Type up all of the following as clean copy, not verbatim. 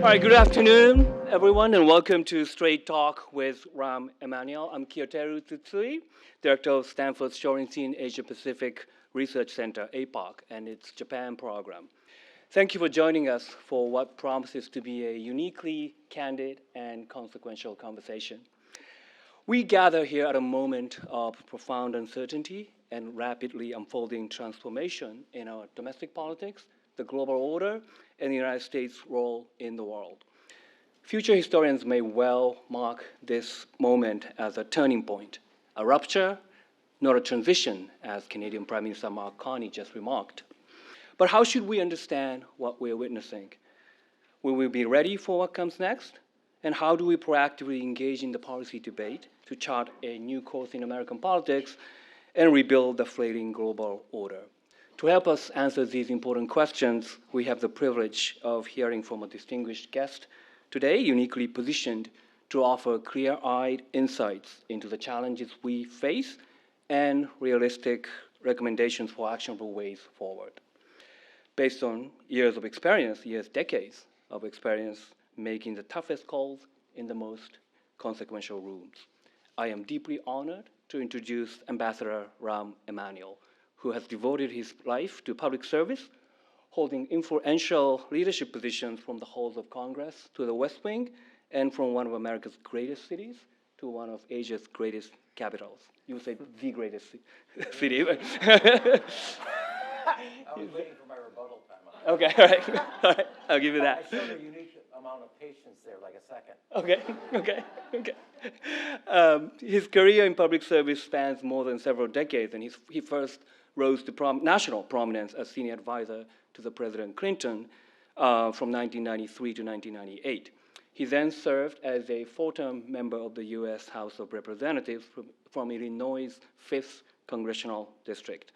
All right, good afternoon, everyone, and welcome to Straight Talk with Rahm Emanuel. I'm Kiyoteru Tsutsui, Director of Stanford's Shorenstein Asia-Pacific Research Center, APARC, and its Japan program. Thank you for joining us for what promises to be a uniquely candid and consequential conversation. We gather here at a moment of profound uncertainty and rapidly unfolding transformation in our domestic politics, the global order, and the United States' role in the world. Future historians may well mark this moment as a turning point, a rupture, not a transition, as Canadian Prime Minister Mark Carney just remarked. But how should we understand what we're witnessing? Will we be ready for what comes next? And how do we proactively engage in the policy debate to chart a new course in American politics and rebuild the flailing global order? To help us answer these important questions, we have the privilege of hearing from a distinguished guest today, uniquely positioned to offer clear-eyed insights into the challenges we face and realistic recommendations for actionable ways forward. Based on years of experience, decades of experience making the toughest calls in the most consequential rooms, I am deeply honored to introduce Ambassador Rahm Emanuel, who has devoted his life to public service, holding influential leadership positions from the halls of Congress to the West Wing, and from one of America's greatest cities to one of Asia's greatest capitals. You would say the greatest city. I was waiting for my rebuttal time. Okay, all right, I'll give you that. I showed a unique amount of patience there, like a second. Okay. His career in public service spans more than several decades, and he first rose to national prominence as senior advisor to the President Clinton from 1993 to 1998. He then served as a four-term member of the U.S. House of Representatives from Illinois' 5th Congressional District,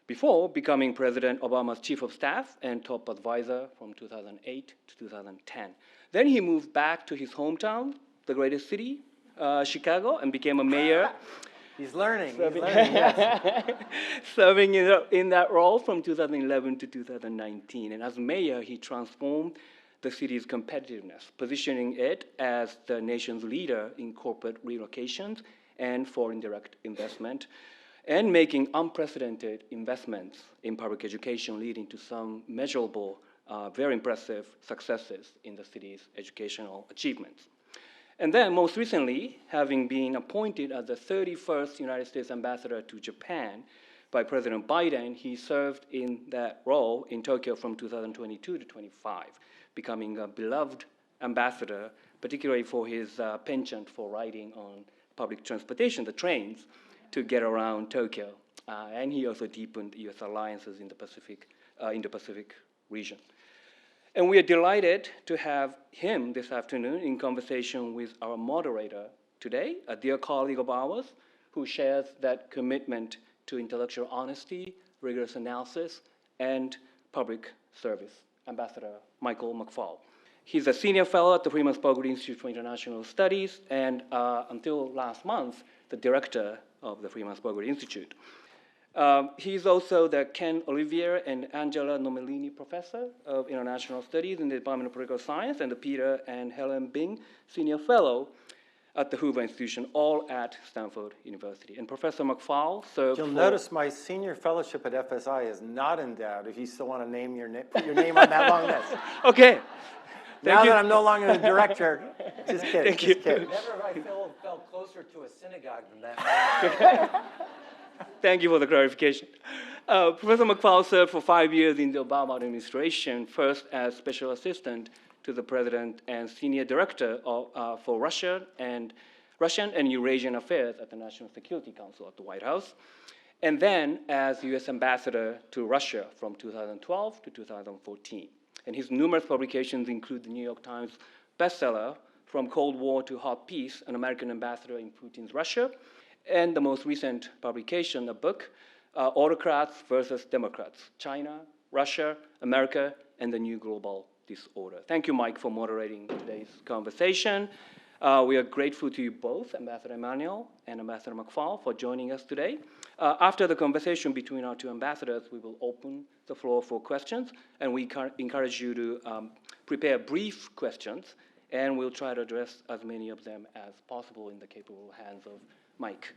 before becoming President Obama's chief of staff and top advisor from 2008 to 2010. Then he moved back to his hometown, the greatest city, Chicago, and became a mayor. He's learning, yes. Serving in that role from 2011 to 2019. And as mayor, he transformed the city's competitiveness, positioning it as the nation's leader in corporate relocations and foreign direct investment, and making unprecedented investments in public education, leading to some measurable, very impressive successes in the city's educational achievements. And then, most recently, having been appointed as the 31st United States ambassador to Japan by President Biden, he served in that role in Tokyo from 2022 to 25, becoming a beloved ambassador, particularly for his penchant for riding on public transportation, the trains, to get around Tokyo. And he also deepened U.S. alliances in the Indo-Pacific region. And we are delighted to have him this afternoon in conversation with our moderator today, a dear colleague of ours who shares that commitment to intellectual honesty, rigorous analysis, and public service, Ambassador Michael McFaul. He's a senior fellow at the Freeman Spogli Institute for International Studies, and until last month, the director of the Freeman Spogli Institute. He's also the Ken Olivier and Angela Nomellini Professor of International Studies in the Department of Political Science, and the Peter and Helen Bing Senior Fellow at the Hoover Institution, all at Stanford University. And Professor McFaul served You'll notice my senior fellowship at FSI is not endowed if you still want to name put your name on that long list. Okay. Now that I'm no longer the director, just kidding. Thank you. Never have I felt closer to a synagogue than that. Thank you for the clarification. Professor McFaul served for 5 years in the Obama administration, first as special assistant to the president and senior director for Russian and Eurasian affairs at the National Security Council at the White House, and then as U.S. ambassador to Russia from 2012 to 2014. And his numerous publications include the New York Times bestseller, From Cold War to Hot Peace, An American Ambassador in Putin's Russia, and the most recent publication, a book, Autocrats versus Democrats, China, Russia, America, and the New Global Disorder. Thank you, Mike, for moderating today's conversation. We are grateful to you both, Ambassador Emanuel and Ambassador McFaul, for joining us today. After the conversation between our two ambassadors, we will open the floor for questions, and we encourage you to prepare brief questions, and we'll try to address as many of them as possible in the capable hands of Mike.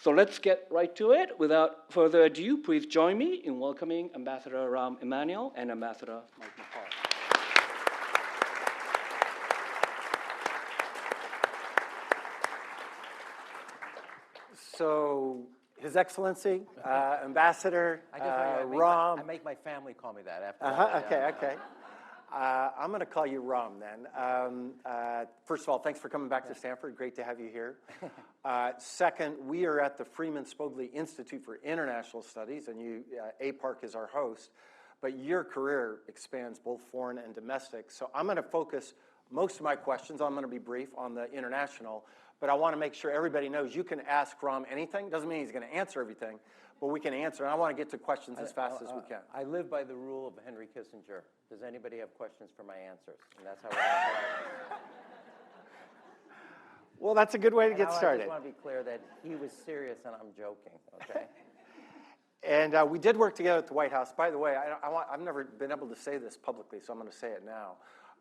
So let's get right to it. Without further ado, please join me in welcoming Ambassador Rahm Emanuel and Ambassador Mike McFaul. So, His Excellency, Ambassador Rahm. I make my family call me that after that. Okay. I'm going to call you Rahm then. First of all, thanks for coming back to Stanford. Great to have you here. Second, we are at the Freeman Spogli Institute for International Studies, and APARC is our host. But your career expands both foreign and domestic. So I'm going to focus most of my questions, I'm going to be brief, on the international. But I want to make sure everybody knows you can ask Rahm anything. Doesn't mean he's going to answer everything, but we can answer. And I want to get to questions as fast as we can. I live by the rule of Henry Kissinger. Does anybody have questions for my answers? And that's how we're going to play. Well, that's a good way to get started. I just want to be clear that he was serious and I'm joking, okay? And we did work together at the White House. By the way, I've never been able to say this publicly, so I'm going to say it now.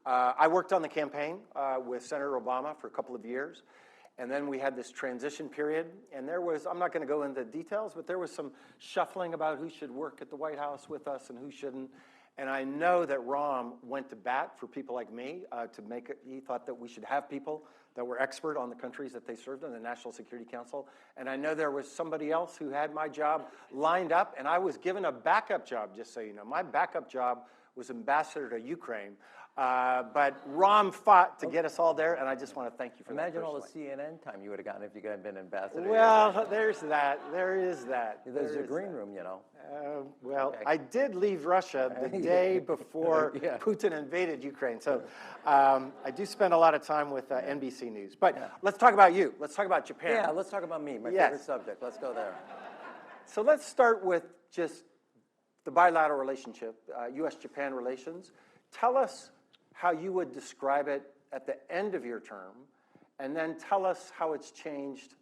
I worked on the campaign with Senator Obama for a couple of years. And then we had this transition period, and there was, I'm not going to go into details, but there was some shuffling about who should work at the White House with us and who shouldn't. And I know that Rahm went to bat for people like me to make it. He thought that we should have people that were expert on the countries that they served in, the National Security Council. And I know there was somebody else who had my job lined up, and I was given a backup job, just so you know. My backup job was ambassador to Ukraine. But Rahm fought to get us all there, and I just want to thank you for that. Imagine all the CNN time you would have gotten if you had been ambassador. Well, there's that. There is that. There's a green room, you know. Well, Okay. I did leave Russia the day before Putin invaded Ukraine, so I do spend a lot of time with NBC News. But let's talk about you. Let's talk about Japan. Yeah, let's talk about me, my favorite subject. Let's go there. So let's start with just the bilateral relationship, U.S.-Japan relations. Tell us how you would describe it at the end of your term, and then tell us how it's changed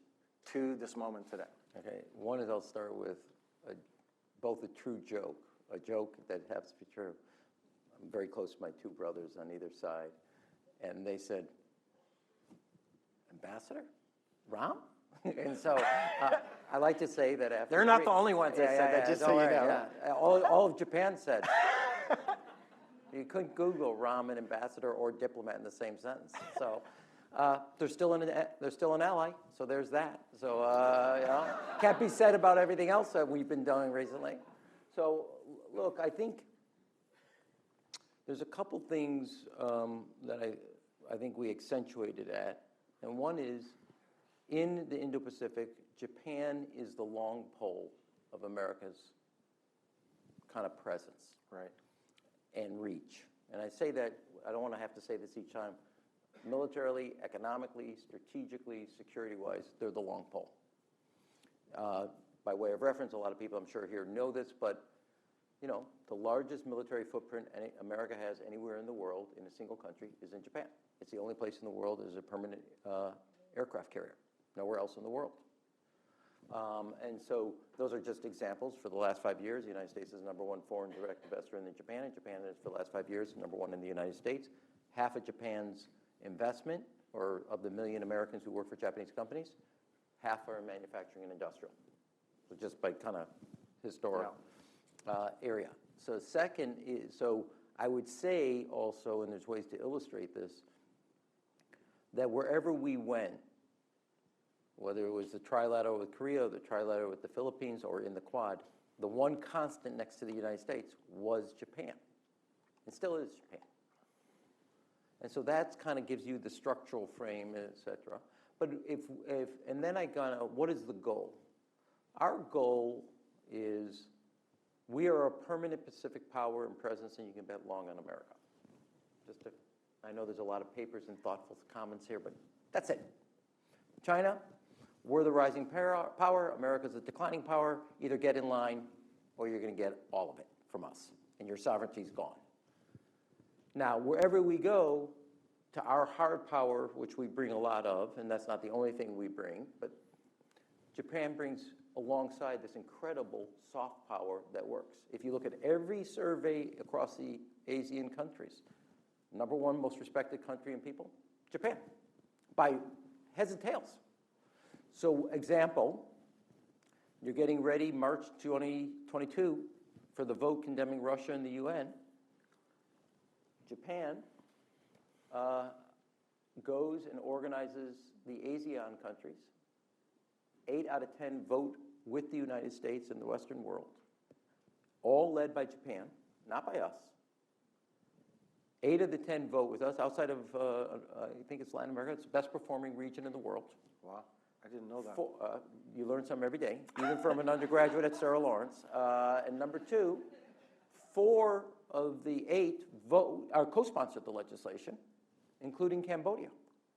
to this moment today. Okay, one is I'll start with both a true joke, a joke that happens to be true. I'm very close to my two brothers on either side, and they said, "Ambassador? Rahm?" And so I like to say that after they're not the only ones that said that, just so you know. Yeah. All of Japan said. You couldn't Google Rahm and ambassador or diplomat in the same sentence. So they're still an ally. So there's that. So you know, can't be said about everything else that we've been doing recently. So look, I think there's a couple things that I think we accentuated at, and one is in the Indo-Pacific, Japan is the long pole of America's kind of presence. Right. And reach. And I say that, I don't want to have to say this each time, militarily, economically, strategically, security-wise, they're the long pole. By way of reference, a lot of people I'm sure here know this, but you know, the largest military footprint America has anywhere in the world in a single country is in Japan. It's the only place in the world that is a permanent aircraft carrier. Nowhere else in the world. And so those are just examples. For the last 5 years, the United States is the #1 foreign direct investor in Japan, and Japan is, for the last 5 years, #1 in the United States. Half of Japan's investment, or of the 1 million Americans who work for Japanese companies, half are in manufacturing and industrial. So just by kind of historic area. So second is, so I would say also, and there's ways to illustrate this, that wherever we went, whether it was the trilateral with Korea, or the trilateral with the Philippines, or in the Quad, the one constant next to the United States was Japan. It still is Japan. And so that kind of gives you the structural frame, et cetera. But and then I got, what is the goal? Our goal is we are a permanent Pacific power and presence, and you can bet long on America. I know there's a lot of papers and thoughtful comments here, but that's it. China, we're the rising power. America's a declining power. Either get in line or you're going to get all of it from us, and your sovereignty's gone. Now, wherever we go, to our hard power, which we bring a lot of, and that's not the only thing we bring, but Japan brings alongside this incredible soft power that works. If you look at every survey across the Asian countries, Number one most respected country and people? Japan, by heads and tails. So example, you're getting ready March 2022 for the vote condemning Russia in the UN. Japan goes and organizes the ASEAN countries. 8 out of 10 vote with the United States and the Western world, all led by Japan, not by us. 8 of the 10 vote with us outside of, I think it's Latin America. It's the best performing region in the world. Wow, I didn't know that. You learn something every day, even from an undergraduate at Sarah Lawrence. And number 2, 4 of the 8 co-sponsored the legislation, including Cambodia,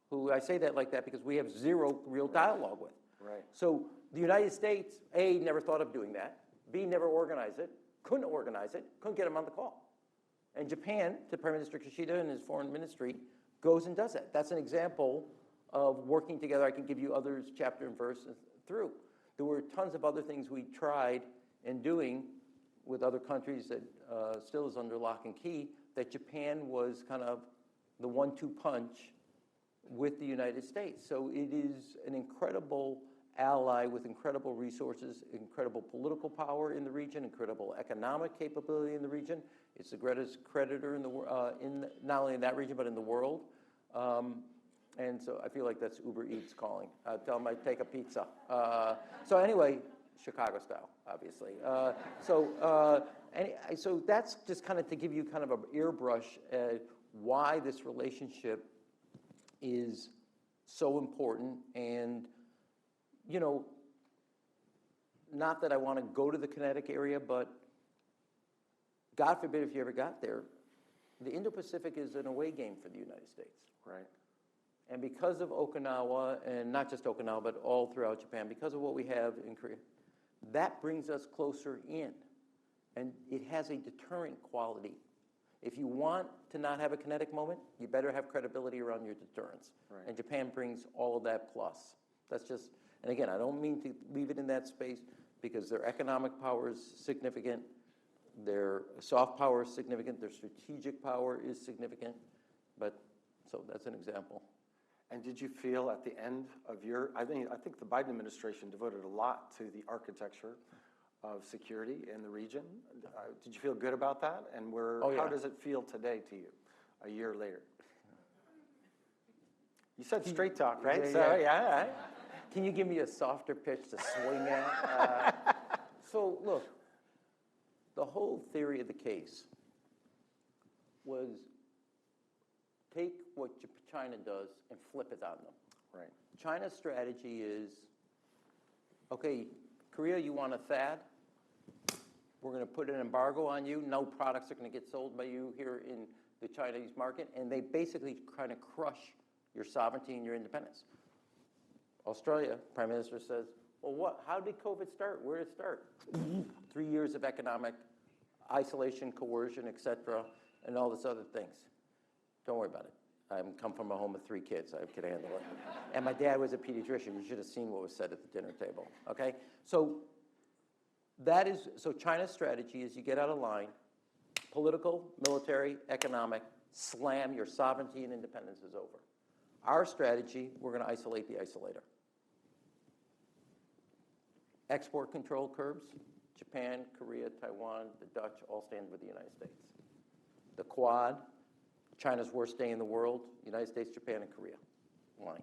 who I say that like that because we have 0 real dialogue with. Right. So the United States, A, never thought of doing that, B, never organized it, couldn't get them on the call. And Japan, to Prime Minister Kishida and his foreign ministry, goes and does that. That's an example of working together. I can give you others chapter and verse through. There were tons of other things we tried in doing with other countries that still is under lock and key, that Japan was kind of the 1-2 punch with the United States. So it is an incredible ally with incredible resources, incredible political power in the region, incredible economic capability in the region. It's the greatest creditor in the not only in that region, but in the world. And so I feel like that's Uber Eats calling. Tell them I take a pizza. So anyway, Chicago style, obviously. So that's just kind of to give you kind of an airbrush at why this relationship is so important. And, you know, not that I want to go to the kinetic area, but God forbid if you ever got there, the Indo-Pacific is an away game for the United States. Right. And because of Okinawa, and not just Okinawa, but all throughout Japan, because of what we have in Korea, that brings us closer in. And it has a deterrent quality. If you want to not have a kinetic moment, you better have credibility around your deterrence. Right. And Japan brings all of that plus. That's just, and again, I don't mean to leave it in that space because their economic power is significant, their soft power is significant, their strategic power is significant, but so that's an example. And did you feel at the end of your, I think the Biden administration devoted a lot to the architecture of security in the region. Did you feel good about that? And how does it feel today to you, a year later? You said straight talk, right? Yeah. Can you give me a softer pitch to swing at? So look, the whole theory of the case was take what China does and flip it on them. Right. China's strategy is, okay, Korea, you want a THAAD? We're going to put an embargo on you. No products are going to get sold by you here in the Chinese market. And they basically kind of crush your sovereignty and your independence. Australia, Prime Minister says, well, how did COVID start? Where did it start? 3 years of economic isolation, coercion, et cetera, and all this other things. Don't worry about it. I come from a home of 3 kids. I could handle it. And my dad was a pediatrician. You should have seen what was said at the dinner table, okay? So China's strategy is you get out of line, political, military, economic, slam, your sovereignty and independence is over. Our strategy, we're going to isolate the isolator. Export control curbs, Japan, Korea, Taiwan, the Dutch all stand with the United States. The Quad, China's worst day in the world, United States, Japan, and Korea, aligned.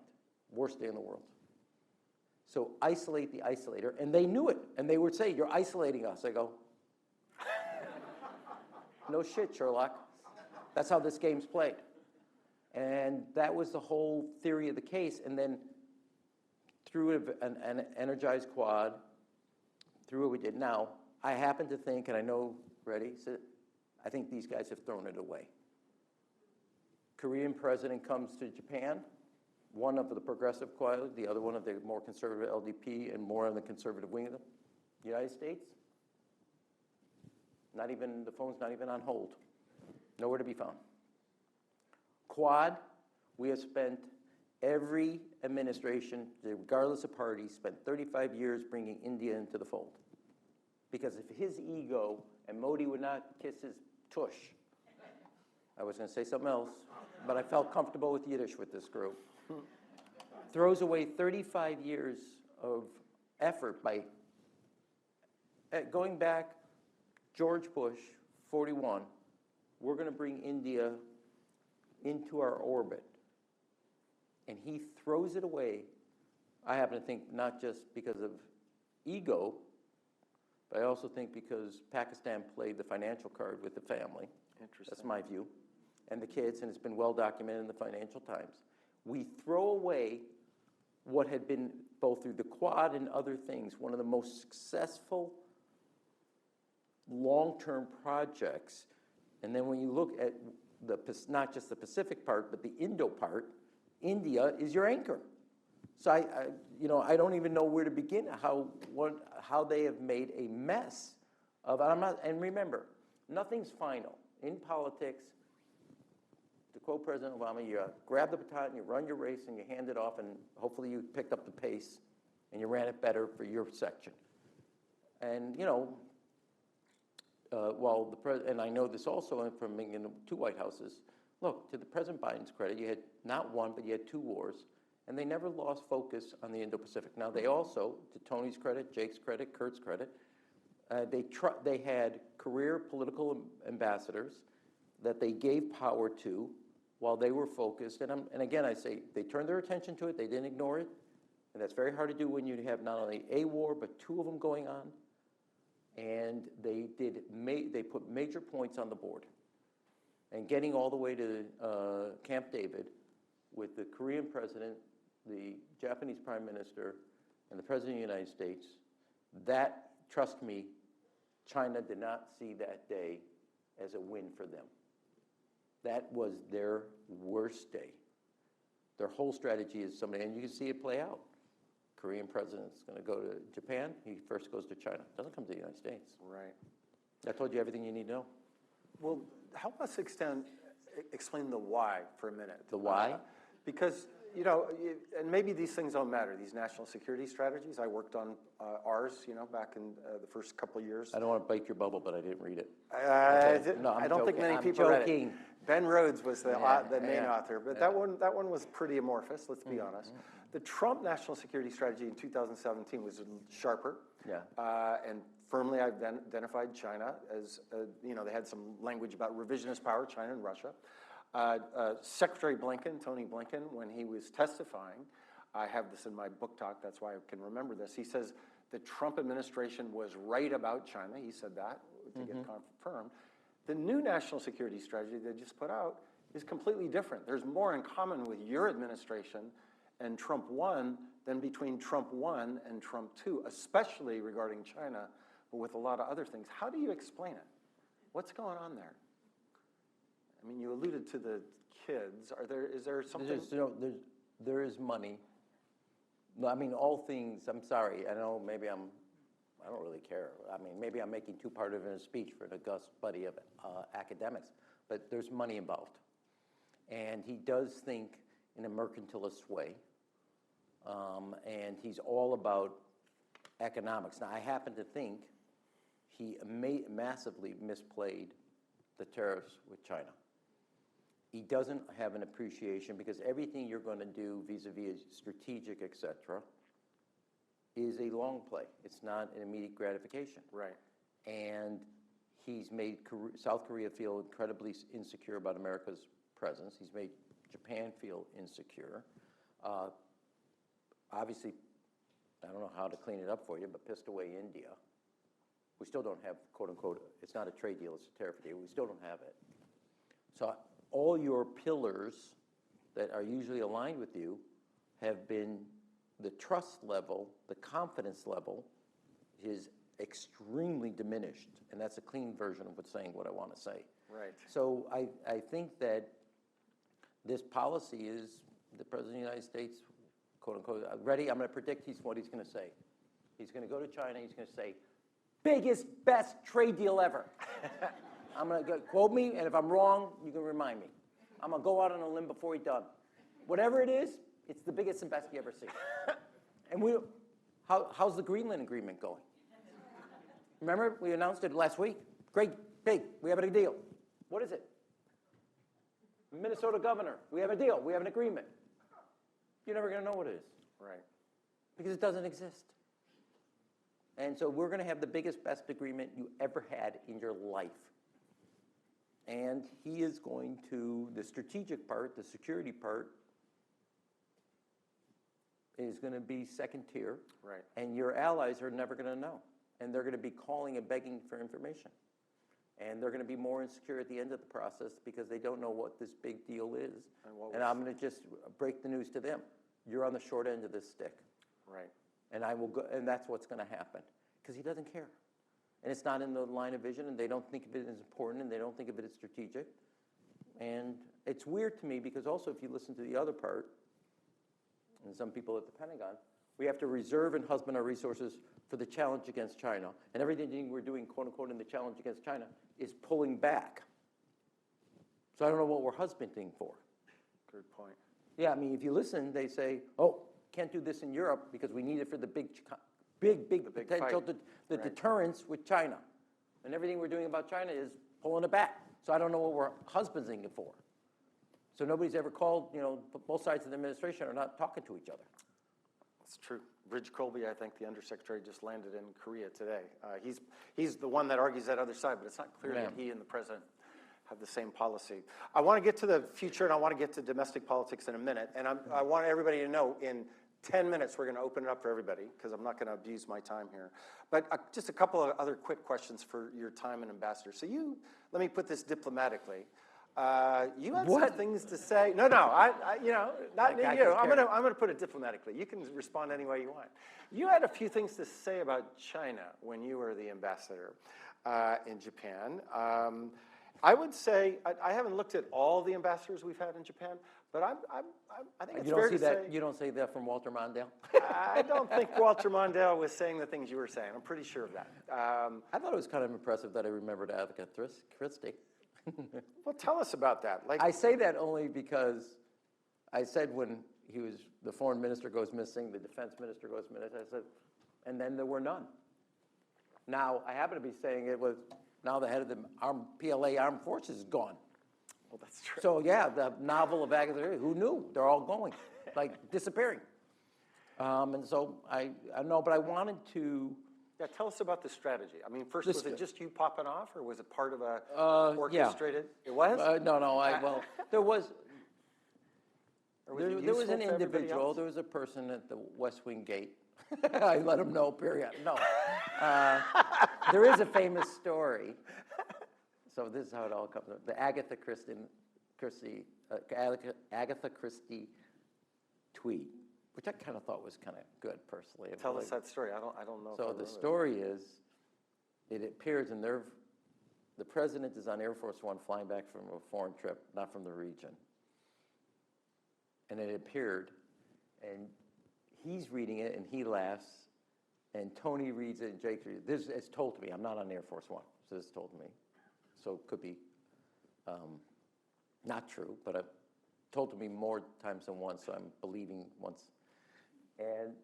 Worst day in the world. So isolate the isolator, and they knew it, and they would say, you're isolating us. I go, no shit, Sherlock. That's how this game's played. And that was the whole theory of the case, and then through an energized Quad, through what we did. Now, I happen to think, and I know, I think these guys have thrown it away. Korean president comes to Japan, one of the progressive Quad, the other one of the more conservative LDP and more on the conservative wing of them. United States, the phone's not even on hold. Nowhere to be found. Quad, we have spent every administration, regardless of party, spent 35 years bringing India into the fold. Because if his ego, and Modi would not kiss his tush, I was going to say something else, but I felt comfortable with Yiddish with this group. Throws away 35 years of effort by going back, George Bush, 41, we're going to bring India into our orbit. And he throws it away, I happen to think not just because of ego, but I also think because Pakistan played the financial card with the family. Interesting. That's my view. And the kids, and it's been well documented in the Financial Times. We throw away what had been, both through the Quad and other things, one of the most successful long-term projects. And then when you look at not just the Pacific part, but the Indo part, India is your anchor. So I don't even know where to begin. How they have made a mess of. And remember, nothing's final in politics. To quote President Obama, you grab the baton, you run your race, and you hand it off, and hopefully you picked up the pace, and you ran it better for your section. And and I know this also from being in 2 White Houses. Look, to the President Biden's credit, you had not one, but you had 2 wars, and they never lost focus on the Indo-Pacific. Now, they also, to Tony's credit, Jake's credit, Kurt's credit, they had career political ambassadors that they gave power to while they were focused. And again, I say they turned their attention to it. They didn't ignore it. And that's very hard to do when you have not only a war, but 2 of them going on. And they put major points on the board. And getting all the way to Camp David with the Korean president, the Japanese prime minister, and the president of the United States, that, trust me, China did not see that day as a win for them. That was their worst day. Their whole strategy is and you can see it play out. Korean president's going to go to Japan. He first goes to China. Doesn't come to the United States. Right. I told you everything you need to know. Well, help us explain the why for a minute. The why? Because, and maybe these things don't matter, these national security strategies. I worked on ours, back in the first couple of years. I don't want to break your bubble, but I didn't read it. I don't think many people read it. Ben Rhodes was the main author, but that one was pretty amorphous, let's be honest. The Trump national security strategy in 2017 was sharper, and firmly identified China as, they had some language about revisionist power, China and Russia. Secretary Blinken, Tony Blinken, when he was testifying, I have this in my book talk, that's why I can remember this, he says the Trump administration was right about China, he said that to get confirmed. The new national security strategy they just put out is completely different. There's more in common with your administration and Trump 1 than between Trump 1 and Trump 2, especially regarding China, but with a lot of other things. How do you explain it? What's going on there? I mean, you alluded to the kids. Is there something? There is money. No, I mean, all things, I'm sorry, I know maybe I don't really care. I mean, maybe I'm making too part of it in a speech for an august buddy of academics, but there's money involved. And he does think in a mercantilist way, and he's all about economics. Now, I happen to think he massively misplayed the tariffs with China. He doesn't have an appreciation because everything you're going to do vis-a-vis strategic, et cetera, is a long play. It's not an immediate gratification. Right. And he's made South Korea feel incredibly insecure about America's presence. He's made Japan feel insecure. Obviously, I don't know how to clean it up for you, but pissed away India. We still don't have, quote unquote, it's not a trade deal, it's a tariff deal. We still don't have it. So all your pillars that are usually aligned with you have been the trust level, the confidence level is extremely diminished. And that's a clean version of saying what I want to say. Right. So I think that this policy is the President of the United States, quote unquote, ready, I'm going to predict what he's going to say. He's going to go to China, he's going to say, biggest, best trade deal ever. I'm going to quote me, and if I'm wrong, you can remind me. I'm going to go out on a limb before he's done. Whatever it is, it's the biggest and best you ever see. And how's the Greenland agreement going? Remember, we announced it last week. Great, big, we have a deal. What is it? Minnesota governor, we have a deal, we have an agreement. You're never going to know what it is. Right. Because it doesn't exist. And so we're going to have the biggest, best agreement you ever had in your life. And he is going to, the strategic part, the security part, is going to be second tier. Right. And your allies are never going to know. And they're going to be calling and begging for information. And they're going to be more insecure at the end of the process because they don't know what this big deal is. And I'm going to just break the news to them. You're on the short end of this stick. Right. And I will go, and that's what's going to happen. Because he doesn't care. And it's not in the line of vision, and they don't think of it as important, and they don't think of it as strategic. And it's weird to me because also if you listen to the other part, and some people at the Pentagon, we have to reserve and husband our resources for the challenge against China. And everything we're doing, quote unquote, in the challenge against China is pulling back. So I don't know what we're husbanding for. Good point. Yeah, I mean, if you listen, they say, oh, can't do this in Europe because we need it for the big potential, the deterrence with China. And everything we're doing about China is pulling it back. So I don't know what we're husbanding it for. So nobody's ever called, both sides of the administration are not talking to each other. That's true. Bridge Colby, I think the undersecretary, just landed in Korea today. He's the one that argues that other side, but it's not clear that he and the president have the same policy. I want to get to the future, and I want to get to domestic politics in a minute. And I want everybody to know in 10 minutes we're going to open it up for everybody because I'm not going to abuse my time here. But just a couple of other quick questions for your time in Ambassador. So let me put this diplomatically. You had some things to say. No, not you. I'm going to put it diplomatically. You can respond any way you want. You had a few things to say about China when you were the ambassador in Japan. I would say I haven't looked at all the ambassadors we've had in Japan, but I think it's fair to say. You don't say that from Walter Mondale? I don't think Walter Mondale was saying the things you were saying. I'm pretty sure of that. I thought it was kind of impressive that I remembered Agatha Christie. Well, tell us about that. I say that only because I said when the foreign minister goes missing, the defense minister goes missing, I said, and then there were none. Now, I happen to be saying it was, now the head of the PLA Armed Forces is gone. Well, that's true. So, yeah, the novel of Agatha Christie, who knew? They're all going, like disappearing. And so I know, but I wanted to. Yeah, tell us about the strategy. I mean, first, was it just you popping off, or was it part of a orchestrated? Yeah. It was? No, there was. There was an for individual, there was a person at the West Wing gate. I let him know, period. No. There is a famous story. So this is how it all comes up. The Agatha Christie tweet, which I kind of thought was kind of good personally. Tell us that story. I don't know. So the story is, it appears in the president is on Air Force One flying back from a foreign trip, not from the region. And it appeared, and he's reading it, and he laughs, and Tony reads it, and Jake reads it. This is told to me. I'm not on Air Force One, so this is told to me. So it could be not true, but told to me more times than once, so I'm believing once. And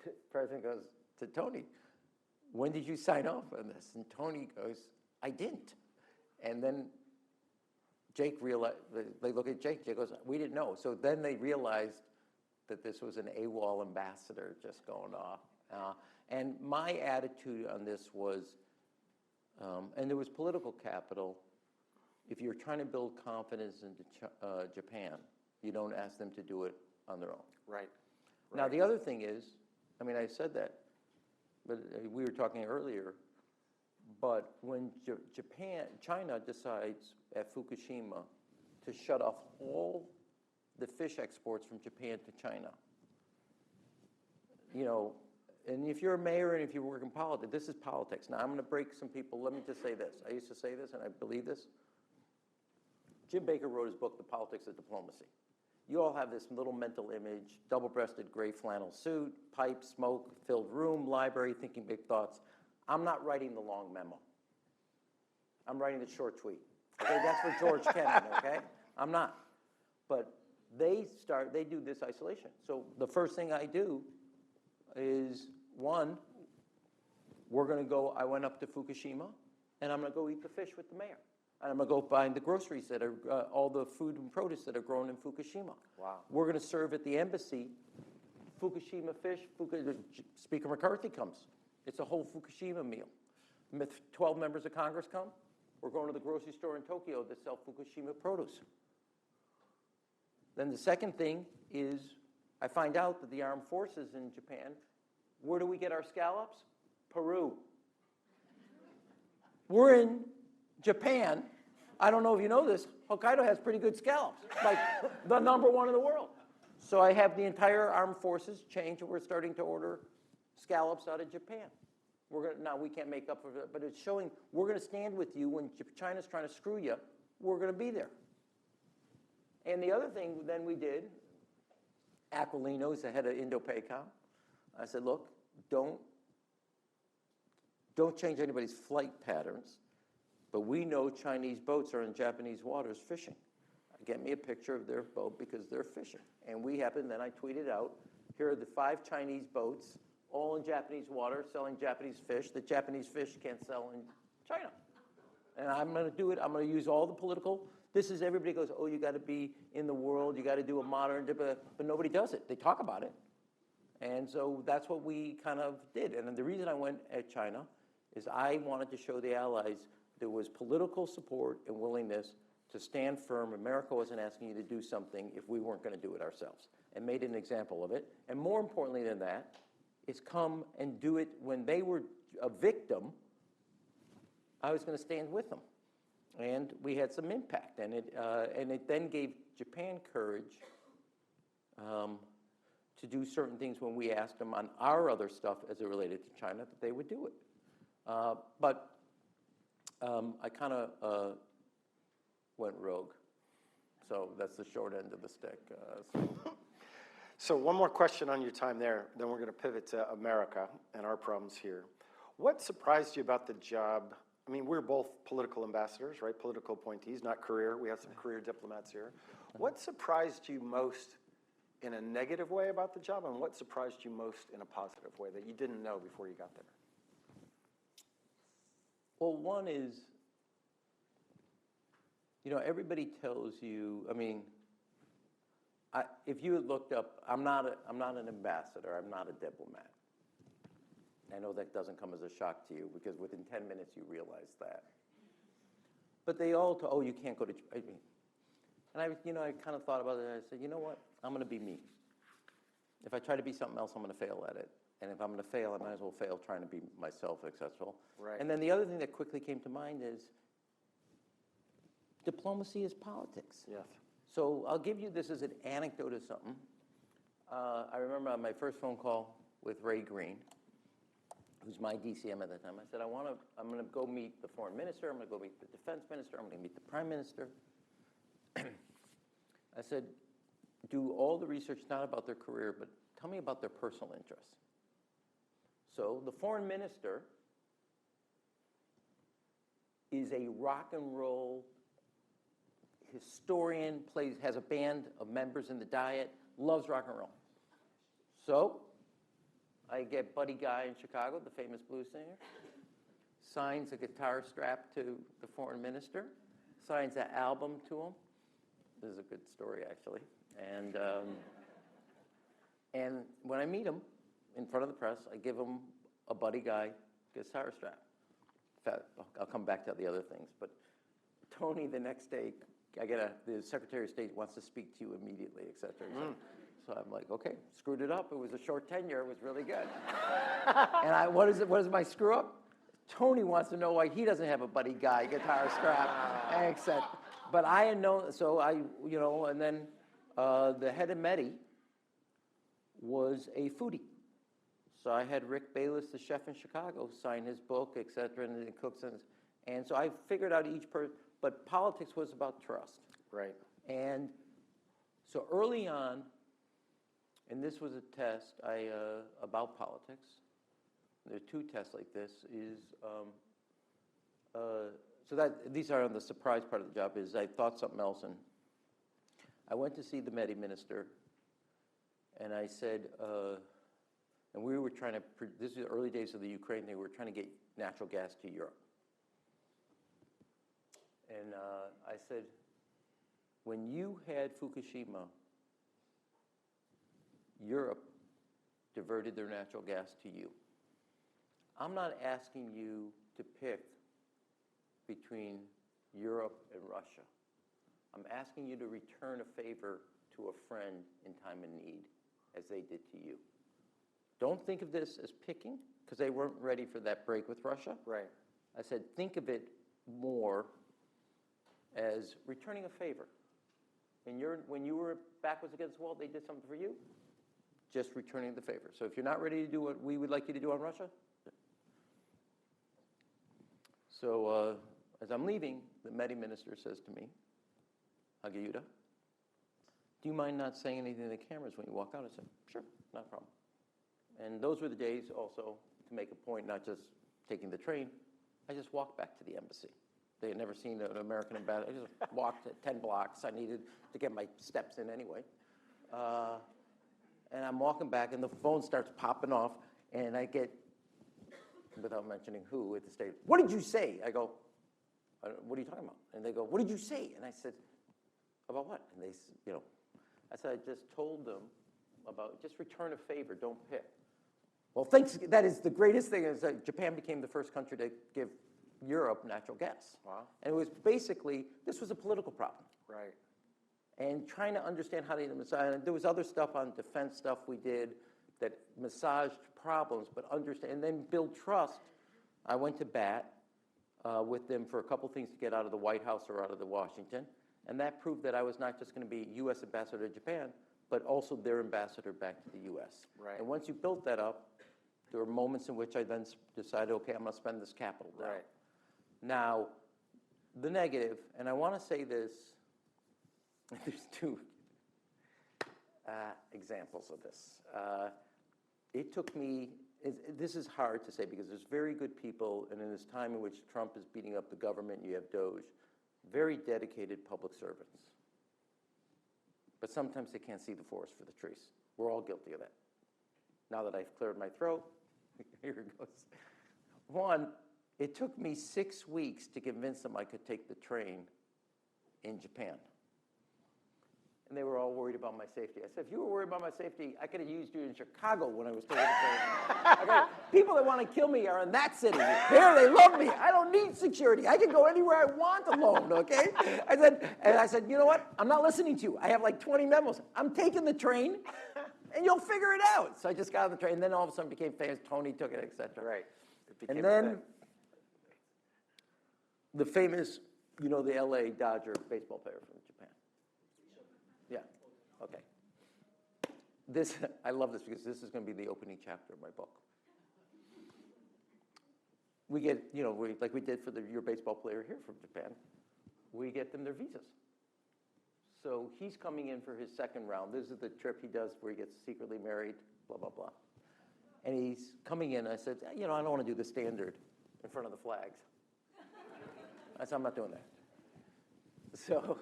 the president goes to Tony, when did you sign off on this? And Tony goes, I didn't. And then Jake realized, they look at Jake goes, we didn't know. So then they realized that this was an AWOL ambassador just going off. And my attitude on this was, and there was political capital. If you're trying to build confidence into Japan, you don't ask them to do it on their own. Right. Now, the other thing is, I mean, I said that, but we were talking earlier, but when China decides at Fukushima to shut off all the fish exports from Japan to China, and if you're a mayor and if you work in politics, this is politics. Now, I'm going to break some people. Let me just say this. I used to say this, and I believe this. Jim Baker wrote his book, The Politics of Diplomacy. You all have this little mental image, double-breasted gray flannel suit, pipe, smoke, filled room, library, thinking big thoughts. I'm not writing the long memo. I'm writing the short tweet. Okay, that's for George Kennan, okay? I'm not. But they do this isolation. So the first thing I do is, one, I went up to Fukushima, and I'm going to go eat the fish with the mayor. And I'm going to go find the groceries that are, all the food and produce that are grown in Fukushima. Wow. We're going to serve at the embassy Fukushima fish. Speaker McCarthy comes. It's a whole Fukushima meal. 12 members of Congress come. We're going to the grocery store in Tokyo that sell Fukushima produce. Then the second thing is I find out that the armed forces in Japan, where do we get our scallops? Peru. We're in Japan. I don't know if you know this, Hokkaido has pretty good scallops, like the #1 in the world. So I have the entire armed forces change, and we're starting to order scallops out of Japan. Now we can't make up for it, but it's showing we're going to stand with you when China's trying to screw you. We're going to be there. And the other thing then we did, Aquilino is the head of Indo-Pacific. I said, look, don't change anybody's flight patterns, but we know Chinese boats are in Japanese waters fishing. Get me a picture of their boat because they're fishing. And we happened, then I tweeted out, here are the 5 Chinese boats, all in Japanese water, selling Japanese fish that Japanese fish can't sell in China. And I'm going to do it. I'm going to use all the political. This is everybody goes, oh, you got to be in the world. You got to do a modern, but nobody does it. They talk about it. And so that's what we kind of did. And the reason I went at China is I wanted to show the allies there was political support and willingness to stand firm. America wasn't asking you to do something if we weren't going to do it ourselves, and made an example of it. And more importantly than that is come and do it when they were a victim. I was going to stand with them. And we had some impact. And it then gave Japan courage to do certain things when we asked them on our other stuff as it related to China that they would do it. But I kind of went rogue. So that's the short end of the stick. So one more question on your time there, then we're going to pivot to America and our problems here. What surprised you about the job? I mean, we're both political ambassadors, right? Political appointees, not career. We have some career diplomats here. What surprised you most in a negative way about the job, and what surprised you most in a positive way that you didn't know before you got there? Well, one is, you know, everybody tells you, I mean, if you had looked up, I'm not an ambassador, I'm not a diplomat. I know that doesn't come as a shock to you because within 10 minutes you realize that. But they all, oh, you can't go to, I mean, and I kind of thought about it and I said, you know what, I'm going to be me. If I try to be something else, I'm going to fail at it. And if I'm going to fail, I might as well fail trying to be myself successful. Right. And then the other thing that quickly came to mind is diplomacy is politics. Yes. So I'll give you this as an anecdote of something. I remember on my first phone call with Ray Green, who's my DCM at the time, I said, I'm going to go meet the foreign minister, I'm going to go meet the defense minister, I'm going to meet the prime minister. I said, do all the research not about their career, but tell me about their personal interests. So the foreign minister is a rock and roll historian, has a band of members in the Diet, loves rock and roll. So I get Buddy Guy in Chicago, the famous blues singer, signs a guitar strap to the foreign minister, signs an album to him. This is a good story, actually. And when I meet him in front of the press, I give him a Buddy Guy guitar strap. In fact, I'll come back to the other things. But Tony, the next day, the Secretary of State wants to speak to you immediately, et cetera, et cetera. So I'm like, okay, screwed it up. It was a short tenure. It was really good. And what is my screw up? Tony wants to know why he doesn't have a Buddy Guy guitar strap, etc. But I had known, so and then the head of Medi was a foodie. So I had Rick Bayless, the chef in Chicago, sign his book, et cetera, and cooks. And so I figured out each person, but politics was about trust. Right. And so early on, and this was a test about politics. There are 2 tests like this. These are on the surprise part of the job. Is I thought something else, and I went to see the Medi minister, and I said, and we were trying to. This is the early days of the Ukraine. They were trying to get natural gas to Europe, And I said, when you had Fukushima, Europe diverted their natural gas to you. I'm not asking you to pick between Europe and Russia. I'm asking you to return a favor to a friend in time of need, as they did to you. Don't think of this as picking, because they weren't ready for that break with Russia. Right. I said, think of it more as returning a favor. When you were backwards against the wall, they did something for you, just returning the favor. So if you're not ready to do what we would like you to do on Russia, so as I'm leaving, the Medi minister says to me, Hagiyuda, do you mind not saying anything to the cameras when you walk out? I said, sure, not a problem. And those were the days also to make a point, not just taking the train. I just walked back to the embassy. They had never seen an American ambassador. I just walked 10 blocks. I needed to get my steps in anyway. And I'm walking back, and the phone starts popping off, and I get, without mentioning who at the state, what did you say? I go, what are you talking about? And they go, what did you say? And I said, about what? And they, I said, I just told them about, just return a favor, don't pick. Well, thanks, that is the greatest thing, is that Japan became the first country to give Europe natural gas. Wow. And it was basically, this was a political problem. Right. And trying to understand how to massage, and there was other stuff on defense stuff we did that massaged problems, but understand, and then build trust. I went to bat with them for a couple things to get out of the White House or out of the Washington, and that proved that I was not just going to be U.S. ambassador to Japan, but also their ambassador back to the U.S. Right. And once you built that up, there were moments in which I then decided, okay, I'm going to spend this capital down. Right. Now, the negative, and I want to say this, there's two examples of this. It took me, this is hard to say because there's very good people, and in this time in which Trump is beating up the government, you have Doge, very dedicated public servants. But sometimes they can't see the forest for the trees. We're all guilty of that. Now that I've cleared my throat, here it goes. One, it took me 6 weeks to convince them I could take the train in Japan. And they were all worried about my safety. I said, if you were worried about my safety, I could have used you in Chicago when I was taking the train. Okay? People that want to kill me are in that city. There, they love me. I don't need security. I can go anywhere I want alone, okay? I said, you know what? I'm not listening to you. I have like 20 memos. I'm taking the train, and you'll figure it out. So I just got on the train, and then all of a sudden became famous. Tony took it, et cetera. Right. And then the famous, the LA Dodger baseball player from Japan. Yeah, okay. This, I love this because this is going to be the opening chapter of my book. We get, like we did for your baseball player here from Japan, we get them their visas. So he's coming in for his second round. This is the trip he does where he gets secretly married, blah, blah, blah. And he's coming in, I said, I don't want to do the standard in front of the flags. I said, I'm not doing that. So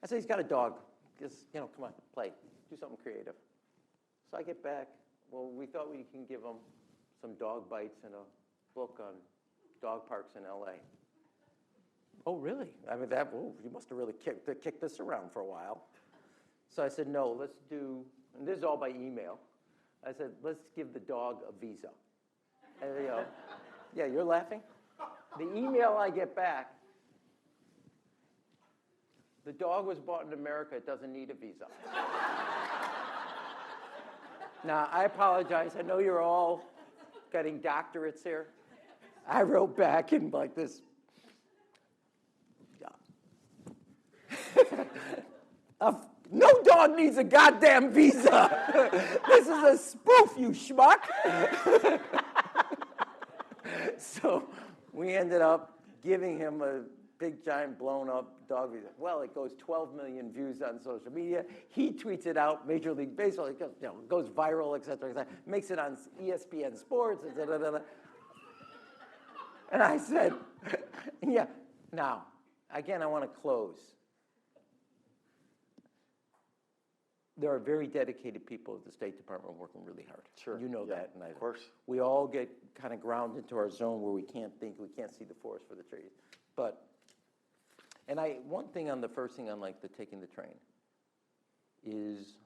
I said, he's got a dog. Just, come on, play. Do something creative. So I get back. Well, we thought we can give him some dog bites and a book on dog parks in L.A. Oh, really? I mean, you must have really kicked this around for a while. So I said, no, let's do, and this is all by email. I said, let's give the dog a visa. And they go, yeah, you're laughing? The email I get back, the dog was bought in America, it doesn't need a visa. Now, I apologize. I know you're all getting doctorates here. I wrote back in like this. No dog needs a goddamn visa. This is a spoof, you schmuck. So we ended up giving him a big, giant, blown-up dog visa. Well, it goes 12 million views on social media. He tweets it out, Major League Baseball. It goes viral, et cetera, makes it on ESPN Sports, et cetera. And I said, yeah, now, again, I want to close. There are very dedicated people at the State Department working really hard. Sure. You know that. And of course. We all get kind of ground into our zone where we can't think, we can't see the forest for the trees. But And one thing on the first thing on like the taking the train is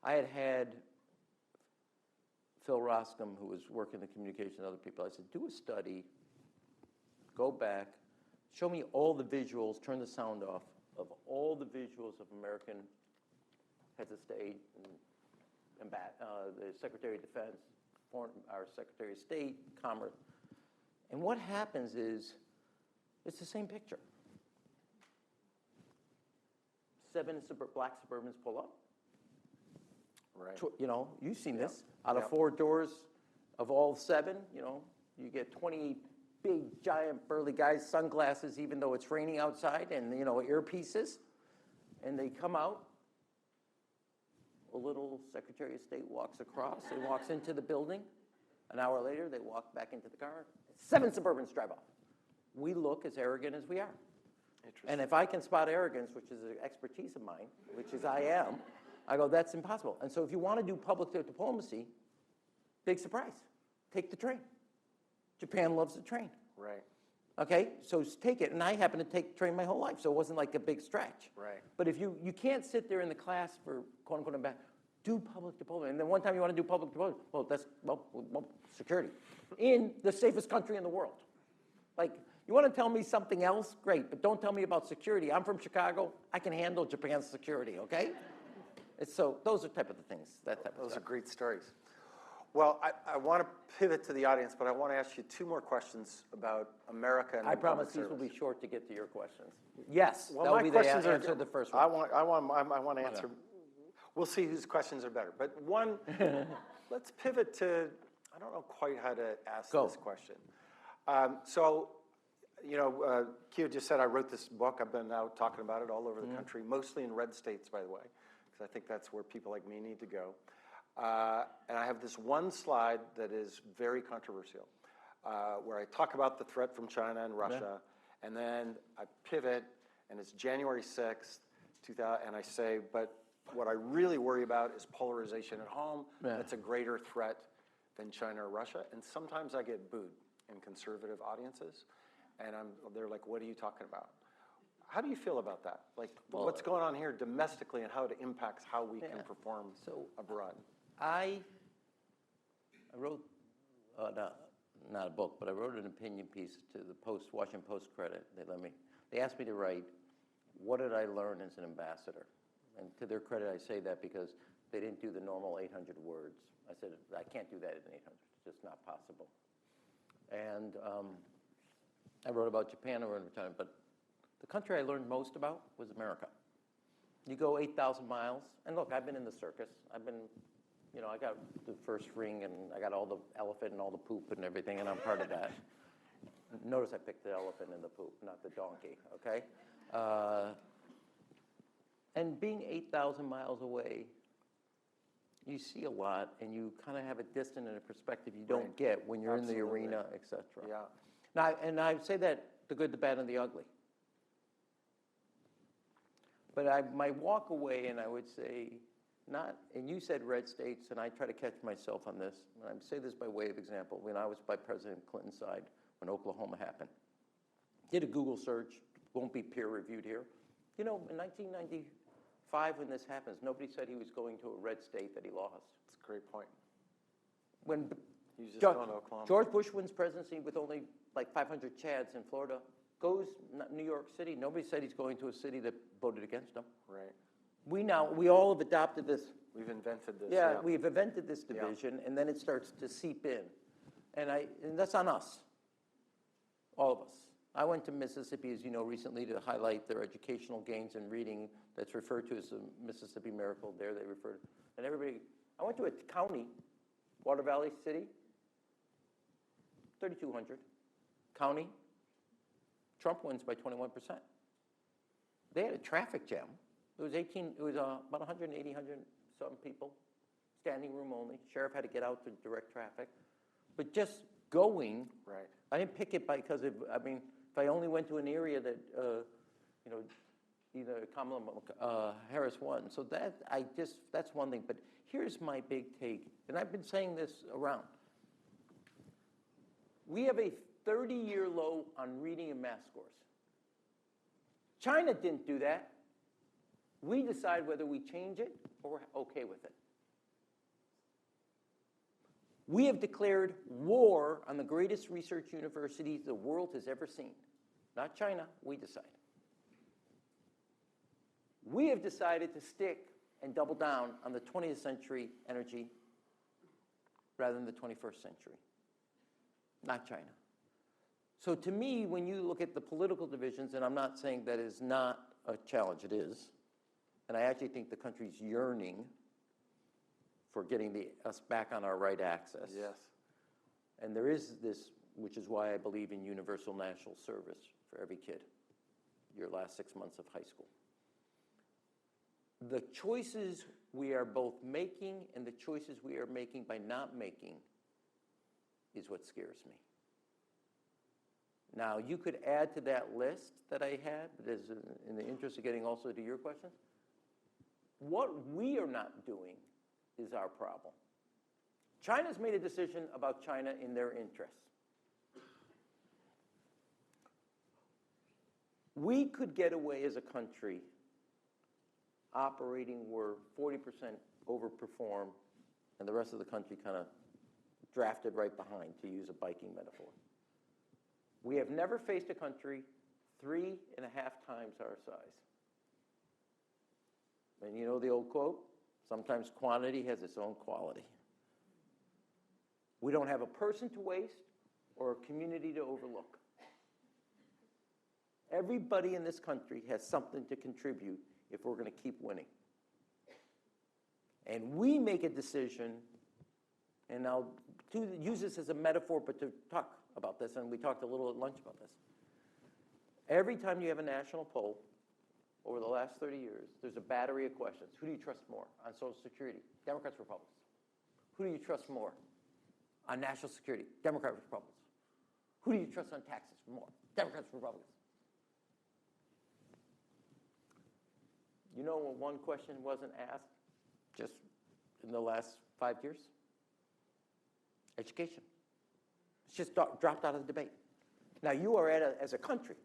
I had Phil Roscom, who was working the communication with other people. I said, do a study, go back, show me all the visuals, turn the sound off, of all the visuals of American heads of state, and the Secretary of Defense, our Secretary of State, Commerce. And what happens is, it's the same picture. 7 black Suburbans pull up. Right. You know, you've seen this. Yep. Out of 4 doors of all 7, you know, you get 20 big, giant, burly guys, sunglasses, even though it's raining outside, and, you know, earpieces. And they come out. A little Secretary of State walks across. He walks into the building. An hour later, they walk back into the car. 7 Suburbans drive off. We look as arrogant as we are. And if I can spot arrogance, which is an expertise of mine, which is I am, I go, that's impossible. And so if you want to do public diplomacy, big surprise, take the train. Japan loves the train. Right. Okay, so take it. And I happen to take the train my whole life, so it wasn't like a big stretch. Right. But if you can't sit there in the class for quote unquote do public diplomacy. And then one time you want to do public diplomacy, well, that's security. In the safest country in the world. Like, you want to tell me something else? Great, but don't tell me about security. I'm from Chicago. I can handle Japan's security, okay? So those are type of the things, that type of Those stuff. are great stories. Well, I want to pivot to the audience, but I want to ask you 2 more questions about America and I the promise public these service. will be short to get to your questions. Yes, Well, that will my be the questions answer to the first one. I want to answer. We'll see whose questions are better. But one, let's pivot to, I don't know quite how to ask this question. So, you know, Kyo just said I wrote this book. I've been out talking about it all over the country, mostly in red states, by the way, because I think that's where people like me need to go. And I have this one slide that is very controversial, where I talk about the threat from China and Russia, and then I pivot, and it's January 6th, 2000, and I say, but what I really worry about is polarization at home. That's a greater threat than China or Russia. And sometimes I get booed in conservative audiences, and they're like, what are you talking about? How do you feel about that? Like, what's going on here domestically and how it impacts how we can perform abroad? I wrote, not a book, but I wrote an opinion piece to the Washington Post credit. They asked me to write, what did I learn as an ambassador? And to their credit, I say that because they didn't do the normal 800 words. I said, I can't do that in 800. It's just not possible. And I wrote about Japan, I wrote about China, but the country I learned most about was America. You go 8,000 miles, and look, I've been in the circus. I've been, you know, I got the first ring, and I got all the elephant and all the poop and everything, and I'm part of that. Notice I picked the elephant and the poop, not the donkey, okay? And being 8,000 miles away, you see a lot, and you kind of have a distance and a perspective you don't get when you're in the arena, et cetera. Yeah. Now, and I say that the good, the bad, and the ugly. But I might walk away, and I would say, and you said red states, and I try to catch myself on this, and I say this by way of example. When I was by President Clinton's side, when Oklahoma happened, did a Google search, won't be peer-reviewed here. You know, in 1995, when this happens, nobody said he was going to a red state that he lost. That's a great point. When You just don't know Oklahoma. George Bush wins presidency with only like 500 Chads in Florida, goes New York City. Nobody said he's going to a city that voted against him. Right. We all have adopted this. We've invented this. Yeah, we've invented this division, and then it starts to seep in. And that's on us, all of us. I went to Mississippi, as you know, recently to highlight their educational gains in reading that's referred to as the Mississippi Miracle. There they refer to, and everybody, I went to a county, Water Valley City, 3,200. County, Trump wins by 21%. They had a traffic jam. It was about 180, 100-some people, standing room only. Sheriff had to get out to direct traffic. But just going, Right. I didn't pick it because if I only went to an area that, you know, either Kamala Harris won. So that's one thing. But here's my big take, and I've been saying this around. We have a 30-year low on reading and math scores. China didn't do that. We decide whether we change it or we're okay with it. We have declared war on the greatest research university the world has ever seen. Not China, we decide. We have decided to stick and double down on the 20th century energy rather than the 21st century. Not China. So to me, when you look at the political divisions, and I'm not saying that is not a challenge, it is, and I actually think the country's yearning for getting us back on our right axis. Yes. And there is this, which is why I believe in universal national service for every kid, your last 6 months of high school. The choices we are both making and the choices we are making by not making is what scares me. Now, you could add to that list that I had, but as in the interest of getting also to your questions, what we are not doing is our problem. China's made a decision about China in their interests. We could get away as a country operating where 40% overperform and the rest of the country kind of drafted right behind, to use a biking metaphor. We have never faced a country 3.5 times our size. And you know the old quote? Sometimes quantity has its own quality. We don't have a person to waste or a community to overlook. Everybody in this country has something to contribute if we're going to keep winning. And we make a decision, and I'll use this as a metaphor, but to talk about this, and we talked a little at lunch about this. Every time you have a national poll over the last 30 years, there's a battery of questions. Who do you trust more on Social Security? Democrats, Republicans. Who do you trust more on national security? Democrats, Republicans. Who do you trust on taxes more? Democrats, Republicans. You know what one question wasn't asked just in the last 5 years? Education. It's just dropped out of the debate. Now, you are as a country,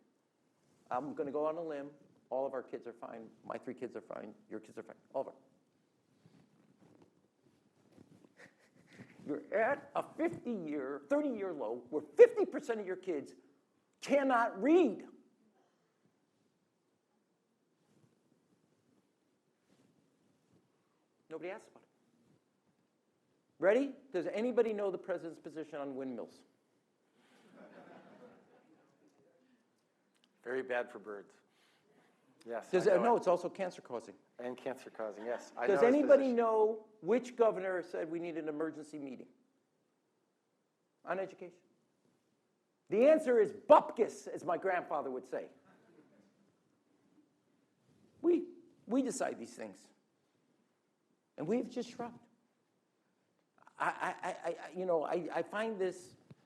I'm going to go on a limb. All of our kids are fine. My 3 kids are fine. Your kids are fine. All of them. You're at a 30-year low where 50% of your kids cannot read. Nobody asks about it. Ready? Does anybody know the president's position on windmills? Very bad for birds. Yes. No, it's also cancer causing. And cancer causing, yes. Does anybody know which governor said we need an emergency meeting on education? The answer is bupkis, as my grandfather would say. We decide these things. And we've just shrugged. I find this,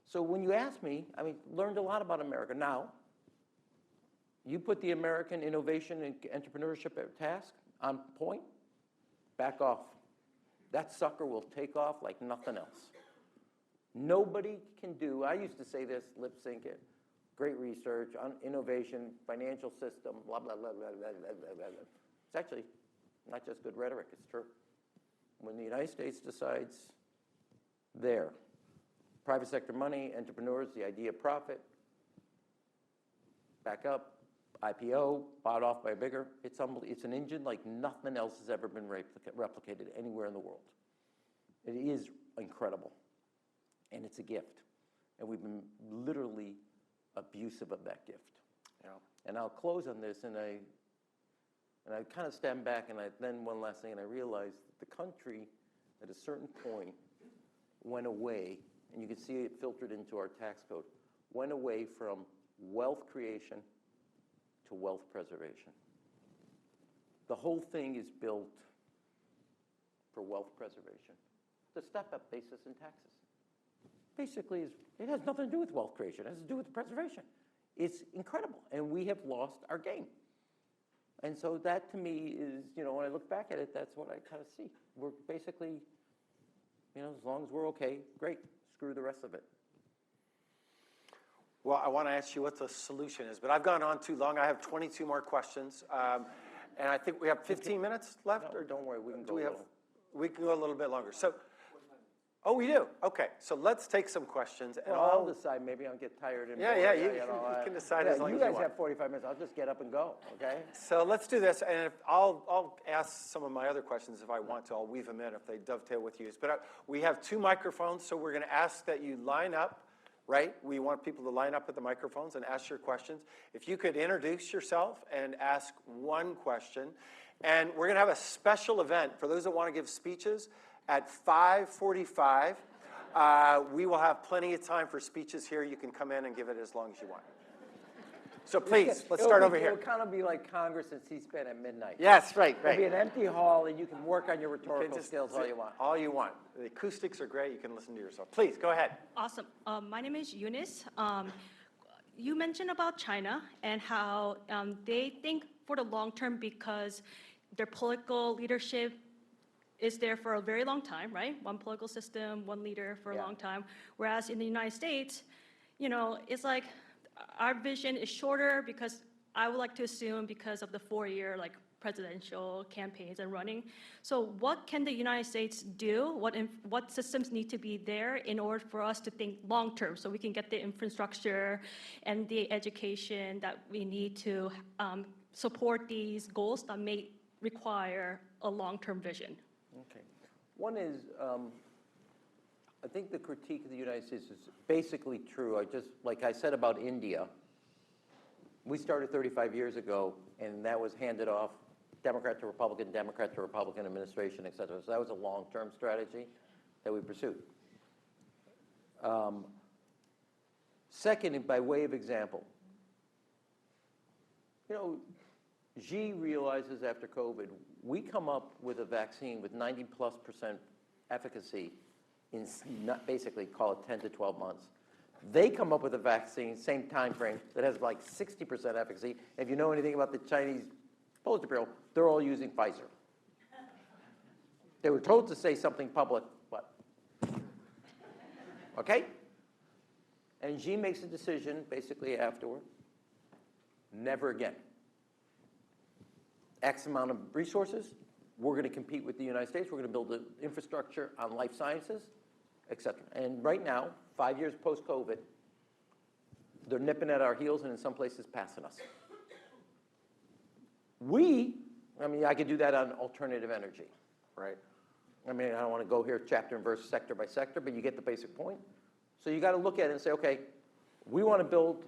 so when you ask me, learned a lot about America. Now, you put the American innovation and entrepreneurship at task on point, back off. That sucker will take off like nothing else. Nobody can do, I used to say this, lip sync it, great research on innovation, financial system, blah, blah, blah, blah, blah, blah, blah, blah. It's actually not just good rhetoric, it's true. When the United States decides there, private sector money, entrepreneurs, the idea of profit, back up, IPO, bought off by a bigger, it's an engine like nothing else has ever been replicated anywhere in the world. It is incredible, and it's a gift. And we've been literally abusive of that gift. Yeah. And I'll close on this, and I kind of stand back, and then one last thing, and I realized that the country, at a certain point, went away, and you can see it filtered into our tax code, went away from wealth creation to wealth preservation. The whole thing is built for wealth preservation. The step-up basis in taxes. Basically, it has nothing to do with wealth creation. It has to do with preservation. It's incredible, and we have lost our game. And so that, to me, is, when I look back at it, that's what I kind of see. We're basically, as long as we're okay, great. Screw the rest of it. Well, I want to ask you what the solution is, but I've gone on too long. I have 22 more questions, and I think we have 15 minutes left. No, or don't worry, we can do go we a have? little. We can go a little bit longer. So, oh, we do. Okay, so let's take some questions, and Well, I'll decide. Maybe I'll get tired and Yeah, bored. yeah, you can decide as long you as you guys want. have 45 minutes. I'll just get up and go, okay? So let's do this, and I'll ask some of my other questions if I want to. I'll weave them in if they dovetail with yours. But we have 2 microphones, so we're going to ask that you line up, right? We want people to line up at the microphones and ask your questions. If you could introduce yourself and ask 1 question. And we're going to have a special event for those that want to give speeches at 5:45. We will have plenty of time for speeches here. You can come in and give it as long as you want. So please, let's start over here. It'll kind of be like Congress and C-SPAN at midnight. Yes, right, It'll be right. an empty hall, and you can work on your You can rhetorical just skills all you want. All you want. The acoustics are great. You can listen to yourself. Please, go ahead. Awesome. My name is Eunice. You mentioned about China and how they think for the long term because their political leadership is there for a very long time, right? One political system, one leader for a Yeah. long time. Whereas in the United States, it's like our vision is shorter because I would like to assume because of the 4-year presidential campaigns and running. So what can the United States do? What systems need to be there in order for us to think long term so we can get the infrastructure and the education that we need to support these goals that may require a long-term vision? Okay. One is, I think the critique of the United States is basically true. Like I said about India, we started 35 years ago, and that was handed off Democrat to Republican administration, et cetera. So that was a long-term strategy that we pursued. Second, by way of example, Xi realizes after COVID, we come up with a vaccine with 90+% efficacy in basically call it 10 to 12 months. They come up with a vaccine, same time frame, that has like 60% efficacy. If you know anything about the Chinese Poster Bureau, they're all using Pfizer. They were told to say something public, but okay? And Xi makes a decision basically afterward, never again. X amount of resources, we're going to compete with the United States, we're going to build an infrastructure on life sciences, et cetera. And right now, 5 years post-COVID, they're nipping at our heels and in some places passing us. I could do that on alternative energy. Right. I don't want to go here chapter and verse, sector by sector, but you get the basic point. So you got to look at it and say, okay, we want to build,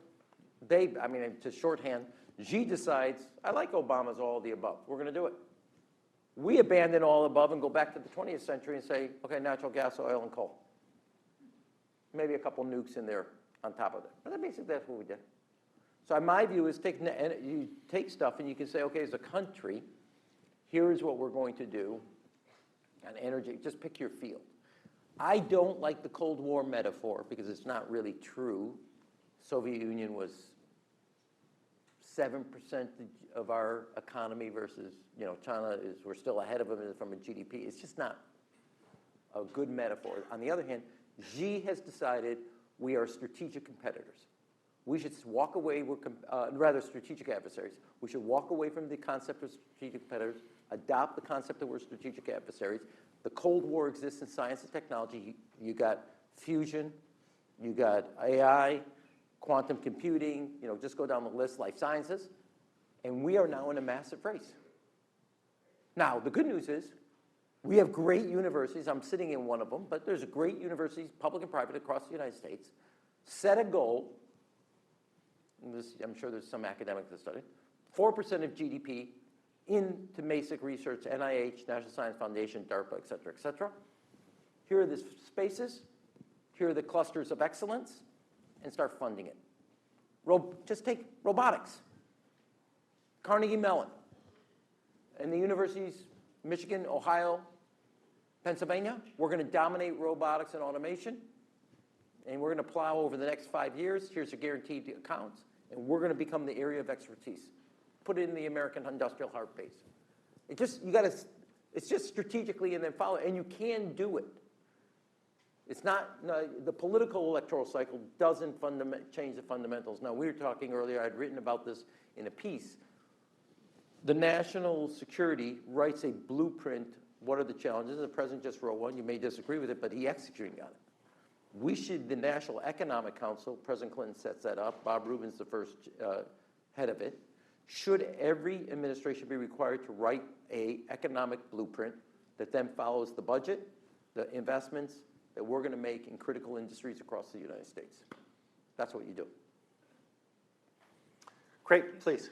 to shorthand, Xi decides, I like Obama's all of the above. We're going to do it. We abandon all above and go back to the 20th century and say, okay, natural gas, oil, and coal. Maybe a couple nukes in there on top of it. But basically, that's what we did. So my view is you take stuff and you can say, okay, as a country, here's what we're going to do on energy. Just pick your field. I don't like the Cold War metaphor because it's not really true. Soviet Union was 7% of our economy versus, China we're still ahead of them from a GDP. It's just not a good metaphor. On the other hand, Xi has decided we are strategic competitors. We should walk away, rather strategic adversaries. We should walk away from the concept of strategic competitors, adopt the concept that we're strategic adversaries. The Cold War exists in science and technology. You got fusion, you got AI, quantum computing, just go down the list, life sciences. And we are now in a massive race. Now, the good news is we have great universities. I'm sitting in one of them, but there's great universities, public and private, across the United States. Set a goal. I'm sure there's some academics that study 4% of GDP into basic research, NIH, National Science Foundation, DARPA, et cetera, et cetera. Here are the spaces. Here are the clusters of excellence, and start funding it. Just take robotics. Carnegie Mellon, and the universities, Michigan, Ohio, Pennsylvania, we're going to dominate robotics and automation, and we're going to plow over the next 5 years. Here's your guaranteed accounts, and we're going to become the area of expertise. Put it in the American industrial heart base. It's just strategically and then follow, and you can do it. It's not, no, the political electoral cycle doesn't change the fundamentals. Now, we were talking earlier, I'd written about this in a piece. The national security writes a blueprint. What are the challenges? The president just wrote one. You may disagree with it, but he executing on it. We should, the National Economic Council, President Clinton sets that up. Bob Rubin's the first head of it. Should every administration be required to write an economic blueprint that then follows the budget, the investments that we're going to make in critical industries across the United States? That's what you do. Great, please.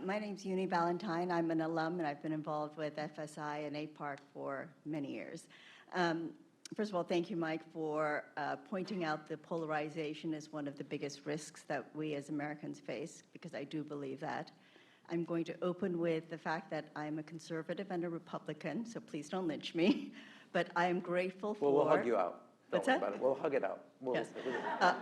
My name's Uni Ballantyne. I'm an alum, and I've been involved with FSI and APARC for many years. First of all, thank you, Mike, for pointing out the polarization as one of the biggest risks that we as Americans face, because I do believe that. I'm going to open with the fact that I'm a conservative and a Republican, so please don't lynch me. But I am grateful for... Well, we'll hug you out. What's Don't worry that? about it. We'll hug it out. Yes.